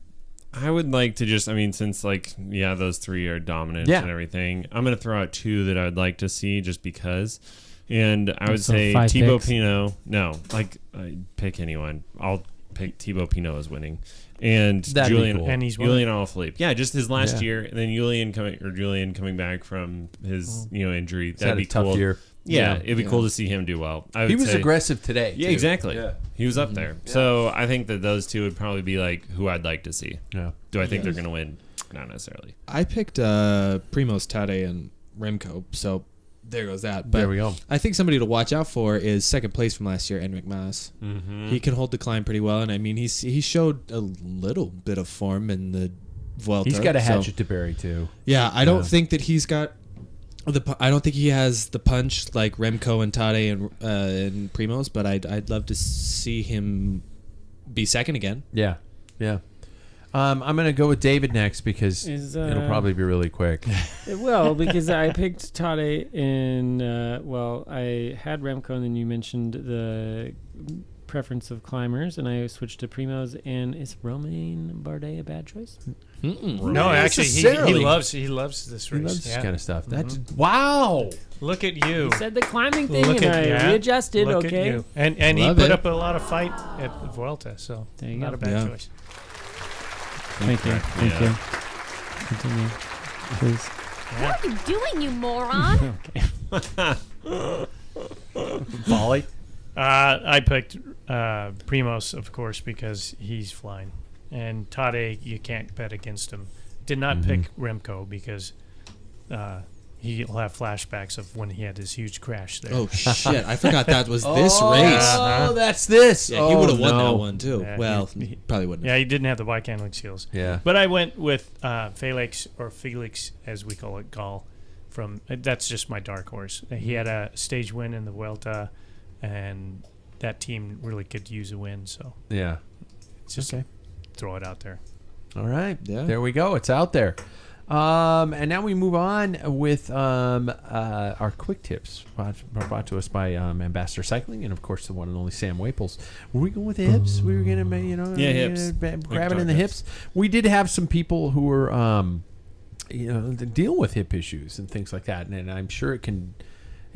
I would like to just, since those three are dominant Yeah. and everything, I'm going to throw out two that I would like to see just because. And I would So say 5 Thibaut picks? Pinot. No, pick anyone. I'll pick Thibaut Pinot as winning. And That'd be Julian cool. And he's Julian Alaphilippe. Yeah, just his last Yeah. year, and then Julian coming back from his injury. He's That'd had be a tough cool. year. Yeah, it'd be cool to see him do well. I would He was say, aggressive today. Yeah, too. exactly. Yeah. He was up there. So I think that those two would probably be who I'd like to see. Yeah. Do I think they're going to win? Not necessarily. I picked Primoz, Tadej, and Remco, so there goes that. But There we go. I think somebody to watch out for is second place from last year, Enric Mas. Mm-hmm. He can hold the climb pretty well, and he showed a little bit of form in the Vuelta. He's got a so- hatchet to bury too. Yeah, I don't think that he's got I don't think he has the punch like Remco and Tadej and Primoz, but I'd love to see him be second again. Yeah. Yeah. I'm going to go with David next because it'll probably be really quick. It will, because I picked Tade in, I had Remco, and then you mentioned the preference of climbers, and I switched to Primoz. And is Romain Bardet a bad choice? No, actually, he necessarily. loves this He race. loves this Yeah. kind of stuff. That's wow. Look at you. You said the climbing thing, Look and at I you. readjusted. Look Okay, at you. And he Love put it. up a lot of fight at the Vuelta, so There you not go. a bad Yeah. choice. Thank you. Thank you. Continue, please. What are you doing, you moron? Volley. I picked Primoz, of course, because he's flying. And Tadej, you can't bet against him. Did not pick Remco because he'll have flashbacks of when he had his huge crash there. Oh shit! I forgot that was this Oh, race. that's this. Yeah, he would have won no. that one too. Yeah, Well, he- probably wouldn't. Yeah, he didn't have the bike handling skills. Yeah. But I went with Felix, as we call it, Gall. That's just my dark horse. He had a stage win in the Vuelta, and that team really could use a win. So Yeah. just Okay. throw it out there. All right. Yeah. There we go. It's out there. And now we move on with our quick tips brought to us by Ambassador Cycling and, of course, the one and only Sam Waples. Were we going with the hips? We were going to, hips. grab it in the hips. We did have some people who were, dealing with hip issues and things like that. And I'm sure it can...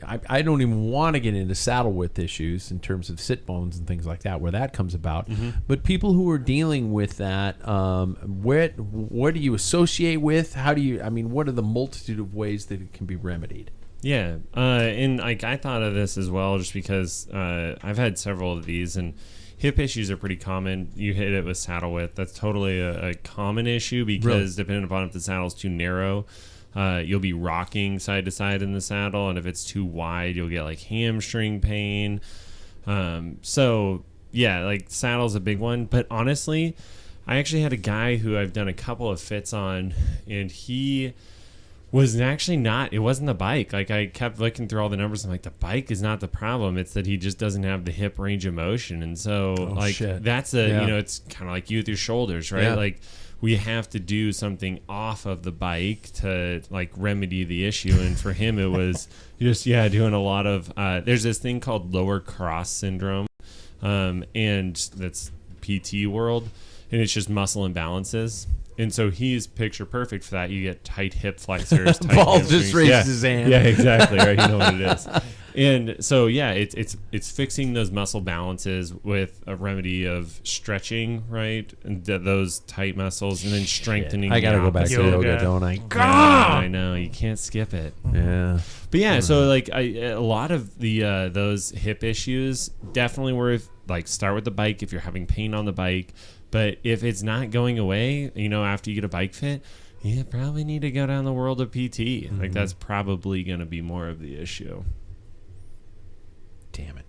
I don't even want to get into saddle width issues in terms of sit bones and things like that, where that comes about. But people who are dealing with that, what do you associate with? How do you? What are the multitude of ways that it can be remedied? Yeah, and I thought of this as well, just because I've had several of these, and hip issues are pretty common. You hit it with saddle width. That's totally a common issue because depending upon if the saddle's too narrow. You'll be rocking side to side in the saddle, and if it's too wide, you'll get like hamstring pain. So yeah, saddle's a big one. But honestly, I actually had a guy who I've done a couple of fits on, and he was actually not. It wasn't the bike. I kept looking through all the numbers. I'm like, the bike is not the problem. It's that he just doesn't have the hip range of motion, and so shit. that's it's kind of like you with your shoulders, right? Yeah. We have to do something off of the bike to remedy the issue. And for him, it was just, doing a lot of, there's this thing called lower cross syndrome. And that's PT world. And it's just muscle imbalances. And so he's picture perfect for that. You get tight hip flexors. Tight Paul hamstrings. just raised his hand. Yeah, exactly. Right. You know what it is. And so, it's fixing those muscle balances with a remedy of stretching, right? And those tight muscles, and then strengthening. I got to the go back to opposite. yoga, don't I? Yeah, I know. You can't skip it. Yeah. But yeah, so a lot of the those hip issues definitely worth start with the bike if you're having pain on the bike. But if it's not going away, after you get a bike fit, you probably need to go down the world of PT. That's probably going to be more of the issue. Damn it.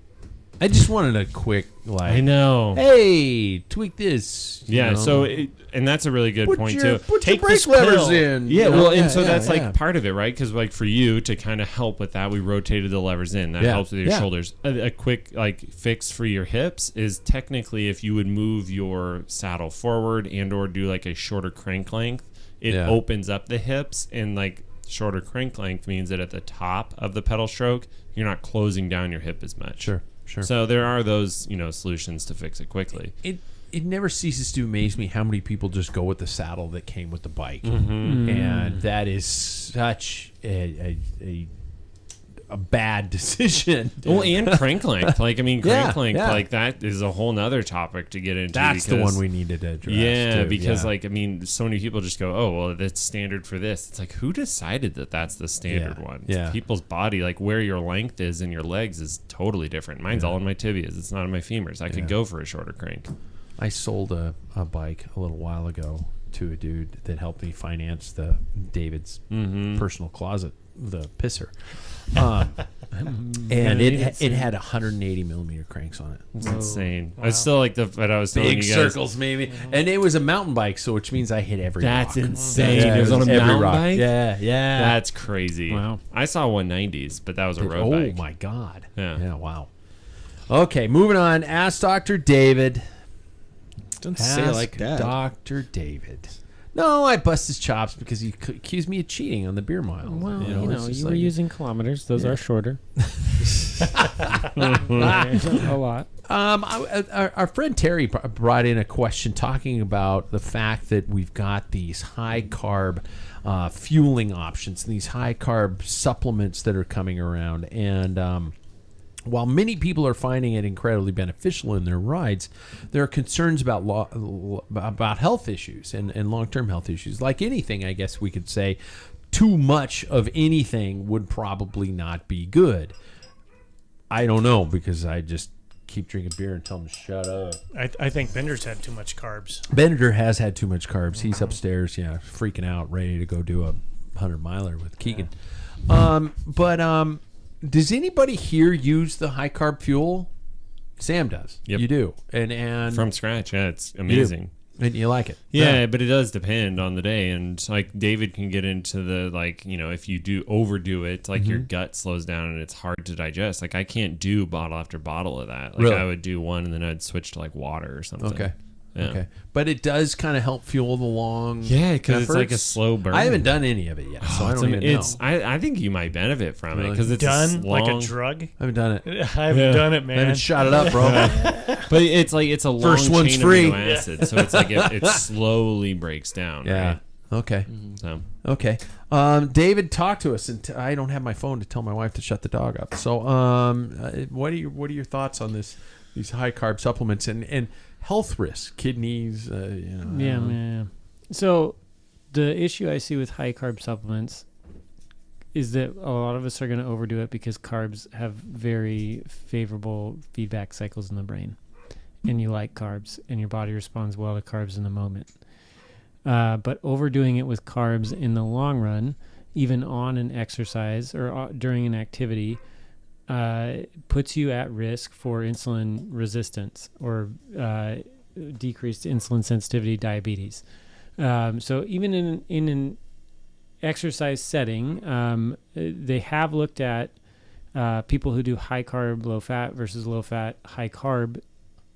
I just wanted a quick, like, I know. hey, tweak this. you Yeah, know. so and that's a really good Put point your- too. put your Take brake this levers pill. in, Yeah, you know? well, and Yeah, so yeah, that's yeah. like part of it, right? Because like for you to kind of help with that, we rotated the levers in. That Yeah, helps with your yeah. shoulders. A quick like fix for your hips is technically if you would move your saddle forward and or do like a shorter crank length, it Yeah. opens up the hips, and like shorter crank length means that at the top of the pedal stroke, you're not closing down your hip as much. Sure. So there are those, solutions to fix it quickly. It never ceases to amaze me how many people just go with the saddle that came with the bike, Mm-hmm. and that is such a bad decision. Well, and crank length. Like, I mean, Yeah, crank length, yeah. like, that is a whole nother topic to get into. That's the because- one we needed to address. Yeah, too. because, Yeah. like, I mean, so many people just go, oh, well, that's standard for this. It's like, who decided that that's the standard Yeah, one? yeah. People's body, like, where your length is in your legs is totally different. Mine's all in my tibias. It's not in my femurs. I could go for a shorter crank. I sold a bike a little while ago to a dude that helped me finance the David's Mm-hmm. personal closet, the pisser. And it had 180 millimeter cranks on it. It's insane. I still like but I was telling Big you guys. circles, maybe. And it was a mountain bike, so which means I hit every That's rock. insane. Yeah, It was on a every mountain rock. bike? Yeah, yeah. That's crazy. Wow. I saw 190s, but that was a road Oh bike. my God. Yeah. Wow. Okay, moving on. Ask Dr. David. Don't say it like that. Dr. David. No, I bust his chops because he accused me of cheating on the beer mile. Well, it's just you were like- using kilometers. Those are shorter. A lot. Our friend Terry brought in a question talking about the fact that we've got these high carb fueling options, these high carb supplements that are coming around, and while many people are finding it incredibly beneficial in their rides, there are concerns about health issues and long-term health issues. Like anything, I guess we could say, too much of anything would probably not be good. I don't know, because I just keep drinking beer and tell them to shut up. I think Bender's had too much carbs. Bender has had too much carbs. He's upstairs, freaking out, ready to go do a 100-miler with Keegan. Does anybody here use the high carb fuel? Sam does. Yep. You do, and From scratch, yeah, it's amazing. and you like it. Yeah, but it does depend on the day, and like David can get into the if you do overdo it, like your gut slows down and it's hard to digest. Like I can't do bottle after bottle of that. Like Really? I would do one and then I'd switch to like water or something. Okay. Yeah. Okay. But it does kind of help fuel the long. Yeah, because it's like a efforts. slow burn. I haven't done any of it yet, so I It's don't even know. I think you might benefit from it Really? because it's Done a like a long- drug. I haven't done it. I haven't done it, I man. haven't shot it up, bro. But it's like it's a long First one's chain free. of amino acids, so it's like it slowly breaks down. Yeah. Right? Okay. So Okay. David, talk to us, and I don't have my phone to tell my wife to shut the dog up. So, what are your thoughts on these high carb supplements and health risks, kidneys? Yeah, man. So the issue I see with high carb supplements is that a lot of us are going to overdo it because carbs have very favorable feedback cycles in the brain, and you like carbs, and your body responds well to carbs in the moment. But overdoing it with carbs in the long run, even on an exercise or during an activity, puts you at risk for insulin resistance or decreased insulin sensitivity, diabetes. So even in an exercise setting, they have looked at people who do high carb, low fat versus low fat, high carb.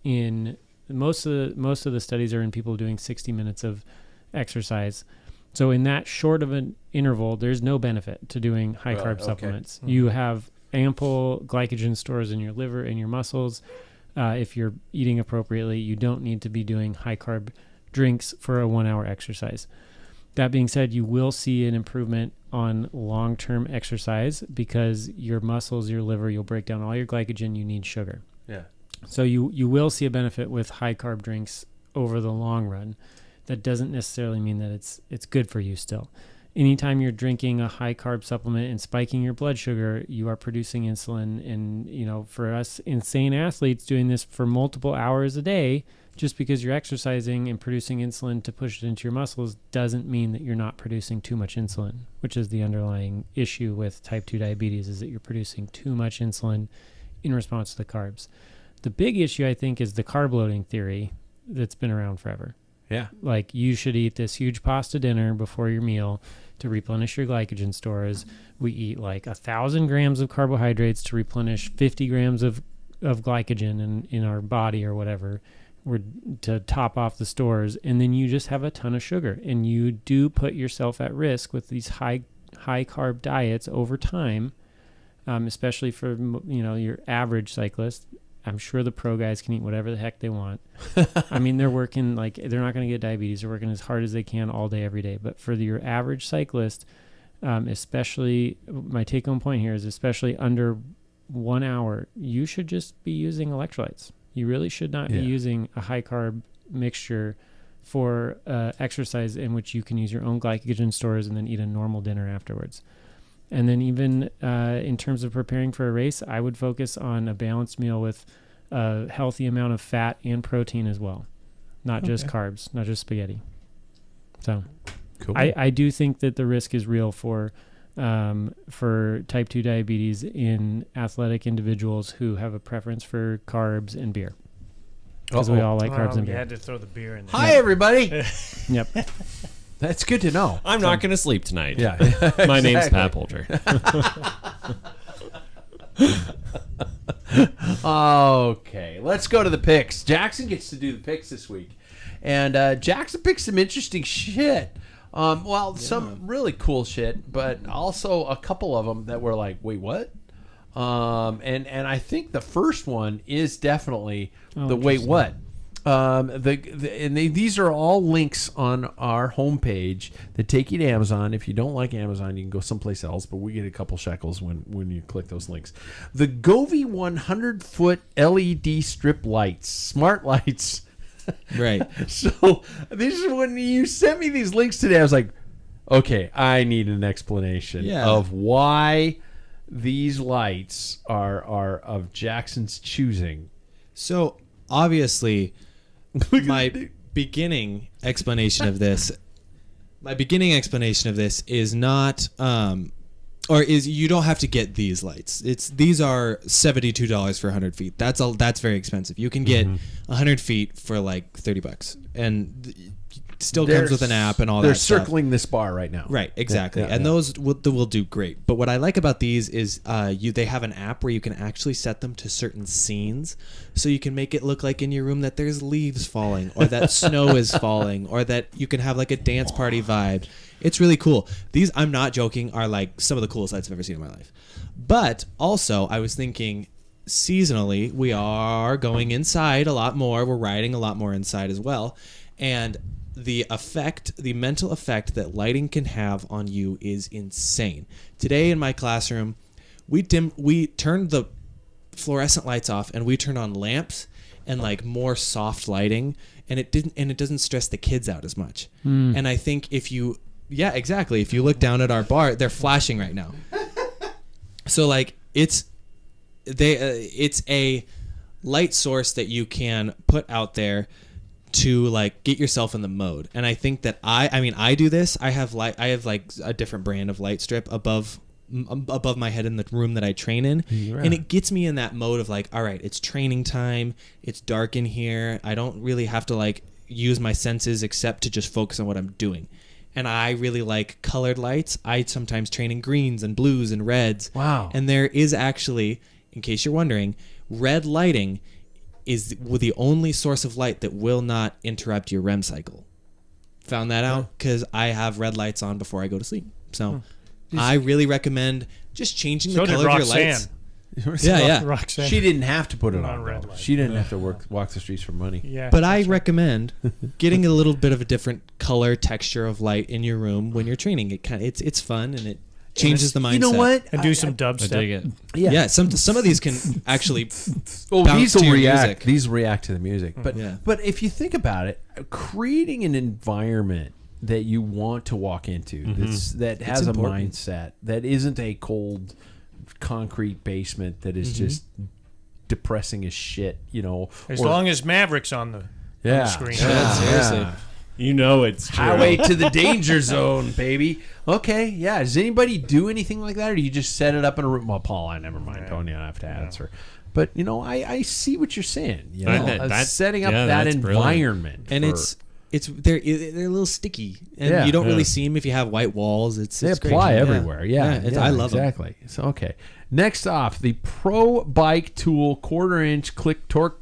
In most of the studies are in people doing 60 minutes of exercise. So in that short of an interval, there's no benefit to doing high carb okay. supplements. You have ample glycogen stores in your liver and your muscles. If you're eating appropriately, you don't need to be doing high carb drinks for a 1 hour exercise. That being said, you will see an improvement on long-term exercise because your muscles, your liver, you'll break down all your glycogen, you need sugar. Yeah. So you will see a benefit with high carb drinks over the long run. That doesn't necessarily mean that it's good for you still. Anytime you're drinking a high carb supplement and spiking your blood sugar, you are producing insulin. And, for us insane athletes doing this for multiple hours a day, just because you're exercising and producing insulin to push it into your muscles doesn't mean that you're not producing too much insulin, which is the underlying issue with type 2 diabetes, is that you're producing too much insulin in response to the carbs. The big issue, I think, is the carb loading theory that's been around forever. Yeah. Like, you should eat this huge pasta dinner before your meal to replenish your glycogen stores. We eat like 1,000 grams of carbohydrates to replenish 50 grams of glycogen in our body or whatever, to top off the stores. And then you just have a ton of sugar, and you do put yourself at risk with these high carb diets over time, especially for, your average cyclist. I'm sure the pro guys can eat whatever the heck they want. I mean, they're working they're not going to get diabetes. They're working as hard as they can all day, every day. But for your average cyclist, especially, my take-home point here is, especially under 1 hour, you should just be using electrolytes. You really should not be using a high-carb mixture for exercise in which you can use your own glycogen stores and then eat a normal dinner afterwards. And then even in terms of preparing for a race, I would focus on a balanced meal with a healthy amount of fat and protein as well, not just carbs, not just spaghetti. So Cool. I do think that the risk is real for type 2 diabetes in athletic individuals who have a preference for carbs and beer. Because we all like carbs and You beer. had to throw the beer in there. Hi, everybody. Yep. That's good to know. I'm not going to sleep tonight. Yeah. My name's exactly. Pat Polter. Okay, let's go to the picks. Jackson gets to do the picks this week. And Jackson picked some interesting shit. Some really cool shit, but also a couple of them that were like, wait, what? And I think the first one is definitely the wait, what? These are all links on our homepage that take you to Amazon. If you don't like Amazon, you can go someplace else, but we get a couple shekels when you click those links. The Govee 100-foot LED strip lights, smart lights. Right. So this is when you sent me these links today. I was like, okay, I need an explanation of why these lights are of Jackson's choosing. So obviously, my beginning explanation of this is not, is you don't have to get these lights. These are $72 for 100 feet. That's very expensive. You can get 100 feet for like $30, and still comes with an app and all that. They're stuff. circling this bar right now. Right, exactly. Those will do great. But what I like about these is they have an app where you can actually set them to certain scenes. So you can make it look like in your room that there's leaves falling, or that snow is falling, or that you can have like a dance party vibe. It's really cool. These, I'm not joking, are like some of the coolest lights I've ever seen in my life. But also, I was thinking, seasonally, we are going inside a lot more. We're riding a lot more inside as well. And the mental effect that lighting can have on you is insane. Today in my classroom, we turned the fluorescent lights off, and we turned on lamps and like more soft lighting, and it doesn't stress the kids out as much. And I think if you look down at our bar, they're flashing right now. So like it's a light source that you can put out there to like get yourself in the mode. And I think that I do this. I have like a different brand of light strip above my head in the room that I train in, and it gets me in that mode of like, all right, it's training time, it's dark in here, I don't really have to like use my senses except to just focus on what I'm doing. And I really like colored lights. I sometimes train in greens and blues and reds. Wow. And there is actually, in case you're wondering, red lighting is the only source of light that will not interrupt your REM cycle. Found that out because I have red lights on before I go to sleep. So I really recommend just changing the color of your lights. Yeah. Roxanne. She didn't have to put it Not on. red though. light. She didn't have to walk the streets for money. Yeah. But I recommend getting a little bit of a different color texture of light in your room when you're training. It's fun, and it changes the mindset. You know what? And do some I dig dubstep. it. Yeah, some of these can actually Oh, bounce these will to your react. music. These react to the music. But Yeah. but if you think about it, creating an environment that you want to walk into that has a important. mindset that isn't a cold concrete basement that is just depressing as shit, As long as Maverick's on the screen. seriously. You know it's true. Highway to the danger zone, baby. Okay, yeah. Does anybody do anything like that, or do you just set it up in a room? Well, Paul, never mind. Tony, I have to answer. But I see what you're saying. That's setting up yeah, that that's environment, And they're a little sticky, and you don't really see them if you have white walls. They apply great. everywhere. Yeah, I love them. exactly. So okay, next off, the Pro Bike Tool 1/4-inch click torque,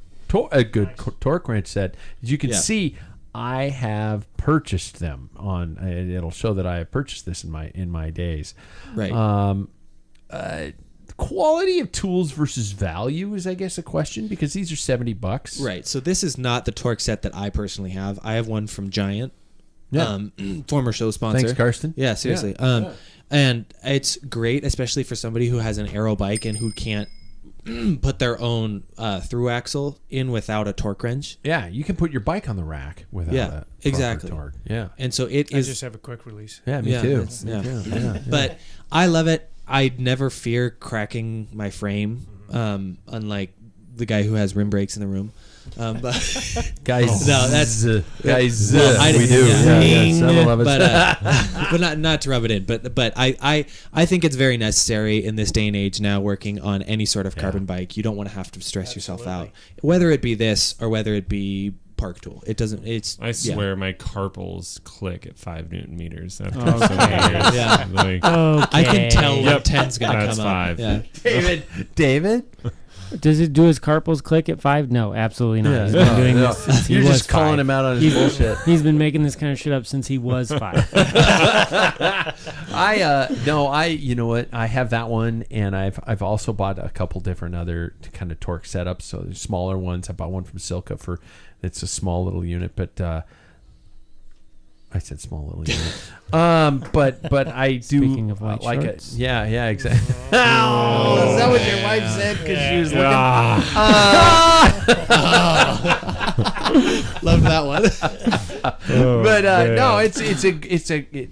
a good torque wrench set. As you can see, I have purchased them on. It'll show that I have purchased this in my days. Right. Quality of tools versus value is, I guess, a question, because these are $70. Right. So this is not the torque set that I personally have. I have one from Giant, former show sponsor. Thanks, Karsten. Yeah, seriously. And it's great, especially for somebody who has an aero bike and who can't put their own through axle in without a torque wrench. Yeah, you can put your bike on the rack without a exactly. torque. Yeah. And so it I is. just have a quick release. Yeah, me too. Yeah. But I love it. I never fear cracking my frame, unlike the guy who has rim brakes in the room. But Guys, no, that's guys. I We didn't- do. yeah. Several of us. but not to rub it in. But I think it's very necessary in this day and age now, working on any sort of carbon bike. You don't want to have to stress yourself out, whether it be this or whether it be Park Tool. It doesn't. It's. I swear my carpals click at 5 Newton meters after Okay. so many years. Yeah. Like, I can tell when 10's gonna That's come 5. up. Yeah. David. Does it do his carpals click at 5? No, absolutely not. He's been doing this since he You're was just calling 5. him out on his bullshit. He's been making this kind of shit up since he was 5. You know what? I have that one, and I've also bought a couple different other kind of torque setups. So there's smaller ones. I bought one from Silka it's a small little unit, but I said small little unit. But I do Speaking of white like shorts. it. Yeah, exactly. Oh, is that what your wife said? Because she was looking. Love that one. But no, it's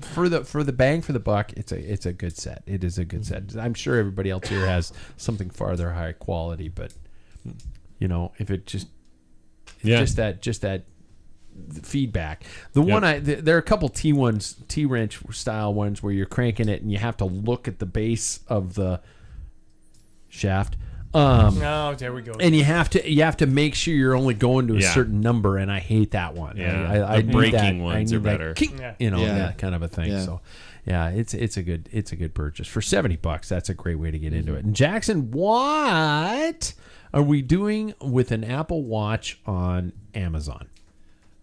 for the bang for the buck. It's a good set. It is a good set. I'm sure everybody else here has something farther high quality, but if it just just that feedback. There are a couple T-wrench style ones where you're cranking it and you have to look at the base of the shaft. There we go. And you have to make sure you're only going to a certain number, and I hate that one. Yeah, I the need braking that. ones I are need that better. kink, that kind of a thing. Yeah. So, yeah, it's a good purchase for $70. That's a great way to get into it. And Jackson, what are we doing with an Apple Watch on Amazon?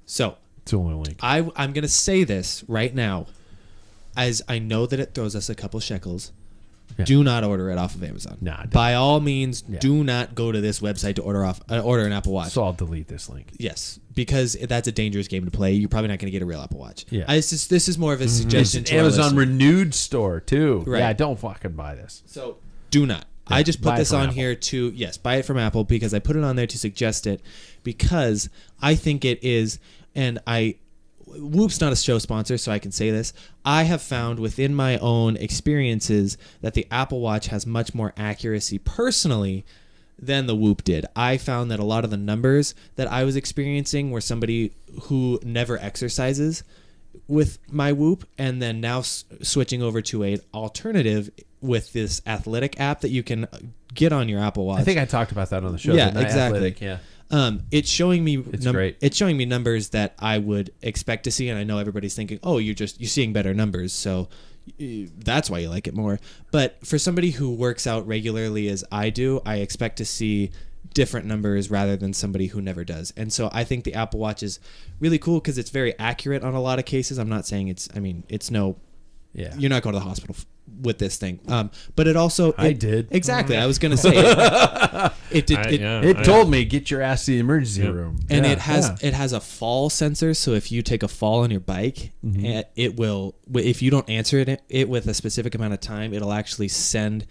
So It's the only link. I'm going to say this right now, as I know that it throws us a couple shekels. Yeah. Do not order it off of Amazon. Nah, don't. By all means, do not go to this website to order an Apple Watch. So I'll delete this link. Yes, because that's a dangerous game to play. You're probably not going to get a real Apple Watch. Yeah. This is more of a suggestion It's to our Amazon listeners. Renewed store too. Right. Yeah, don't fucking buy this. So do not. Yeah, I just buy put it this from on Apple. here to buy it from Apple, because I put it on there to suggest it, because I think it is, and Whoop's not a show sponsor, so I can say this. I have found within my own experiences that the Apple Watch has much more accuracy personally than the Whoop did. I found that a lot of the numbers that I was experiencing were somebody who never exercises with my Whoop, and then now switching over to an alternative with this athletic app that you can get on your Apple Watch. I think I talked about that on the show. Yeah, didn't I? exactly. Athletic, yeah. It's showing me great. It's showing me numbers that I would expect to see, and I know everybody's thinking, "Oh, you're seeing better numbers, so that's why you like it more." But for somebody who works out regularly as I do, I expect to see different numbers rather than somebody who never does. And so I think the Apple Watch is really cool because it's very accurate on a lot of cases. I'm not saying it's no. Yeah. You're not going to the hospital with this thing. But it also... I did. Exactly. I was going to say it. It told me, get your ass to the emergency room. And Yeah, it has a fall sensor, so if you take a fall on your bike, it will, if you don't answer it with a specific amount of time, it'll actually send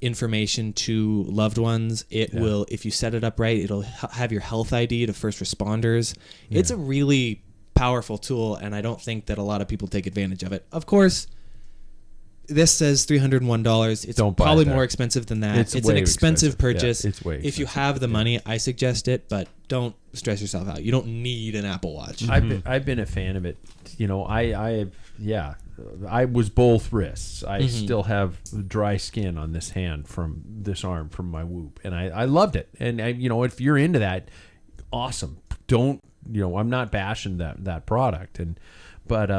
information to loved ones. It will, if you set it up right, it'll have your health ID to first responders. Yeah. It's a really powerful tool, and I don't think that a lot of people take advantage of it. Of course, this says $301. It's Don't buy probably it there. more expensive than that. It's It's way an expensive expensive. purchase. Yeah, it's way If you expensive. have the money, I suggest it, but don't stress yourself out. You don't need an Apple Watch. I've been a fan of it. You know, I was both wrists. I still have dry skin on this hand from this arm from my Whoop, and I loved it. And if you're into that, awesome. Don't I'm not bashing that product, but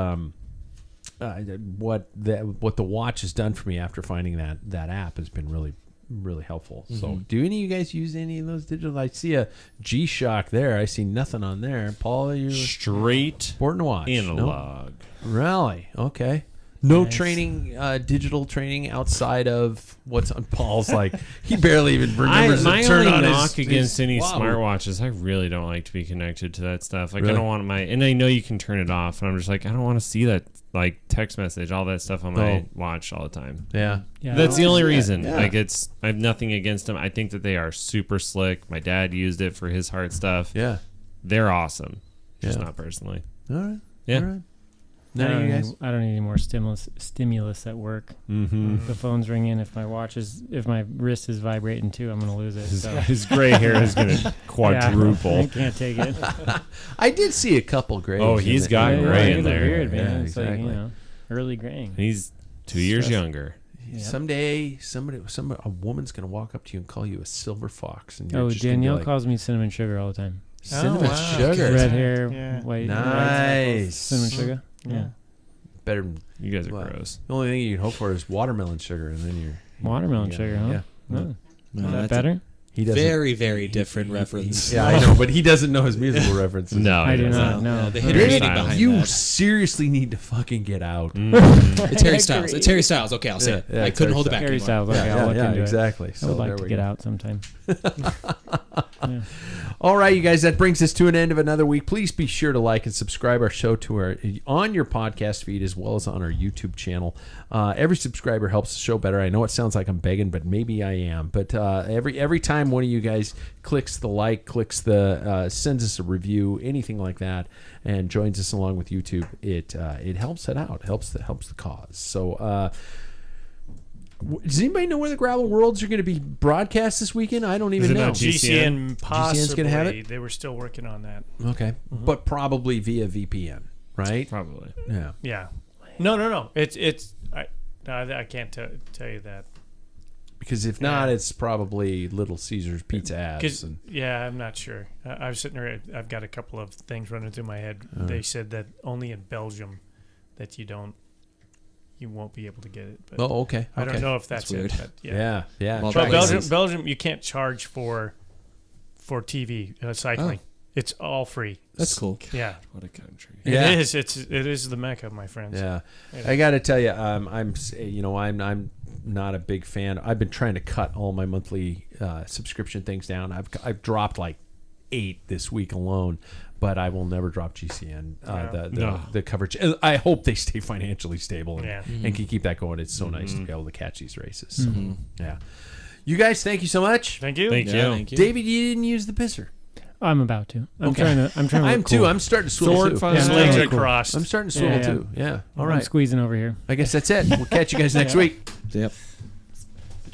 what the watch has done for me after finding that app has been really, really helpful. So, do any of you guys use any of those digital? I see a G-Shock there. I see nothing on there. Paul, you're Straight sporting a watch. analog. No? Really? Okay. No Nice. training, digital training outside of what's on Paul's. Like he barely even remembers My to turn only on knock his against any Wow. smartwatch is I really don't like to be connected to that stuff. Like Really? I don't want and I know you can turn it off, and I'm just like I don't want to see that like text message, all that stuff on my watch all the time. Yeah. Yeah, That's the only reason. yeah. Like I have nothing against them. I think that they are super slick. My dad used it for his heart stuff. Yeah. They're awesome. Just Yeah. not personally. All right. Yeah. All right. None of you guys. I don't need any more stimulus at work. Mm-hmm. The phone's ringing. If my wrist is vibrating too, I'm gonna lose it. So. His gray hair is going to quadruple. I can't take it. I did see a couple grays. Oh, in he's the- got in the- gray look in at the there. beard, man. Yeah, It's exactly. like early graying. He's 2 years younger. Yeah. Someday, a woman's gonna walk up to you and call you a silver fox, and you're Oh, just gonna be Danielle like, calls me cinnamon sugar all the time. cinnamon Oh, wow. sugar. Red hair, Yeah. white. Nice. Cinnamon sugar. Yeah. Better than You guys are Wow. gross. the only thing you can hope for is watermelon sugar, and then you're Watermelon yeah, sugar, huh? Yeah. No. No, Is that that's better? He doesn't. very, very different reference. Yeah, I know, but he doesn't know his musical references. No, I he do doesn't. not know. No, the Harry hidden meaning Styles. behind You that. seriously need to fucking get out. It's Harry Styles. It's Harry Styles. Okay, I'll say it. Yeah, I it's couldn't Harry hold it back Harry anymore. Styles. Okay, Yeah, I'll look into exactly. it. I So would like there to we get go. out sometime. Yeah. All right, you guys, that brings us to an end of another week. Please be sure to like and subscribe our show on your podcast feed as well as on our YouTube channel. Every subscriber helps the show better. I know it sounds like I'm begging, but maybe I am. But every time one of you guys clicks the like, sends us a review, anything like that, and joins us along with YouTube, it helps it out. It helps the cause. So. Does anybody know where the Gravel Worlds are going to be broadcast this weekend? I don't even it know. not GCN possibly. GCN's gonna have it? They were still working on that. Okay, but probably via VPN, right? Probably. Yeah. Yeah. No. It's I can't tell you that. Because if not, it's probably Little Caesars Pizza ads. And, I'm not sure. I was sitting there. I've got a couple of things running through my head. They said that only in Belgium that you won't be able to get it. But oh, okay. I don't know if that's weird. it. But yeah. Yeah. Well, Try But it. Belgium, you can't charge for TV cycling. It's all free. That's cool. Yeah, What a country. Yeah. it is. It is the Mecca, my friends. Yeah, I got to tell you, I'm not a big fan. I've been trying to cut all my monthly subscription things down. I've dropped like 8 this week alone, but I will never drop GCN. The coverage. I hope they stay financially stable and can keep that going. It's so nice to be able to catch these races. So, yeah, you guys, thank you so much. Thank you. Thank you. Thank you. David, you didn't use the pisser. I'm about to. I'm Okay. trying to. I am look too. cool. I'm starting to swivel Sword too. fight. His Yeah, legs I'm are cool. crossed. I'm starting to swivel Yeah. too. Yeah. All I'm right. squeezing over here. I guess that's it. We'll catch you guys next week. Yep.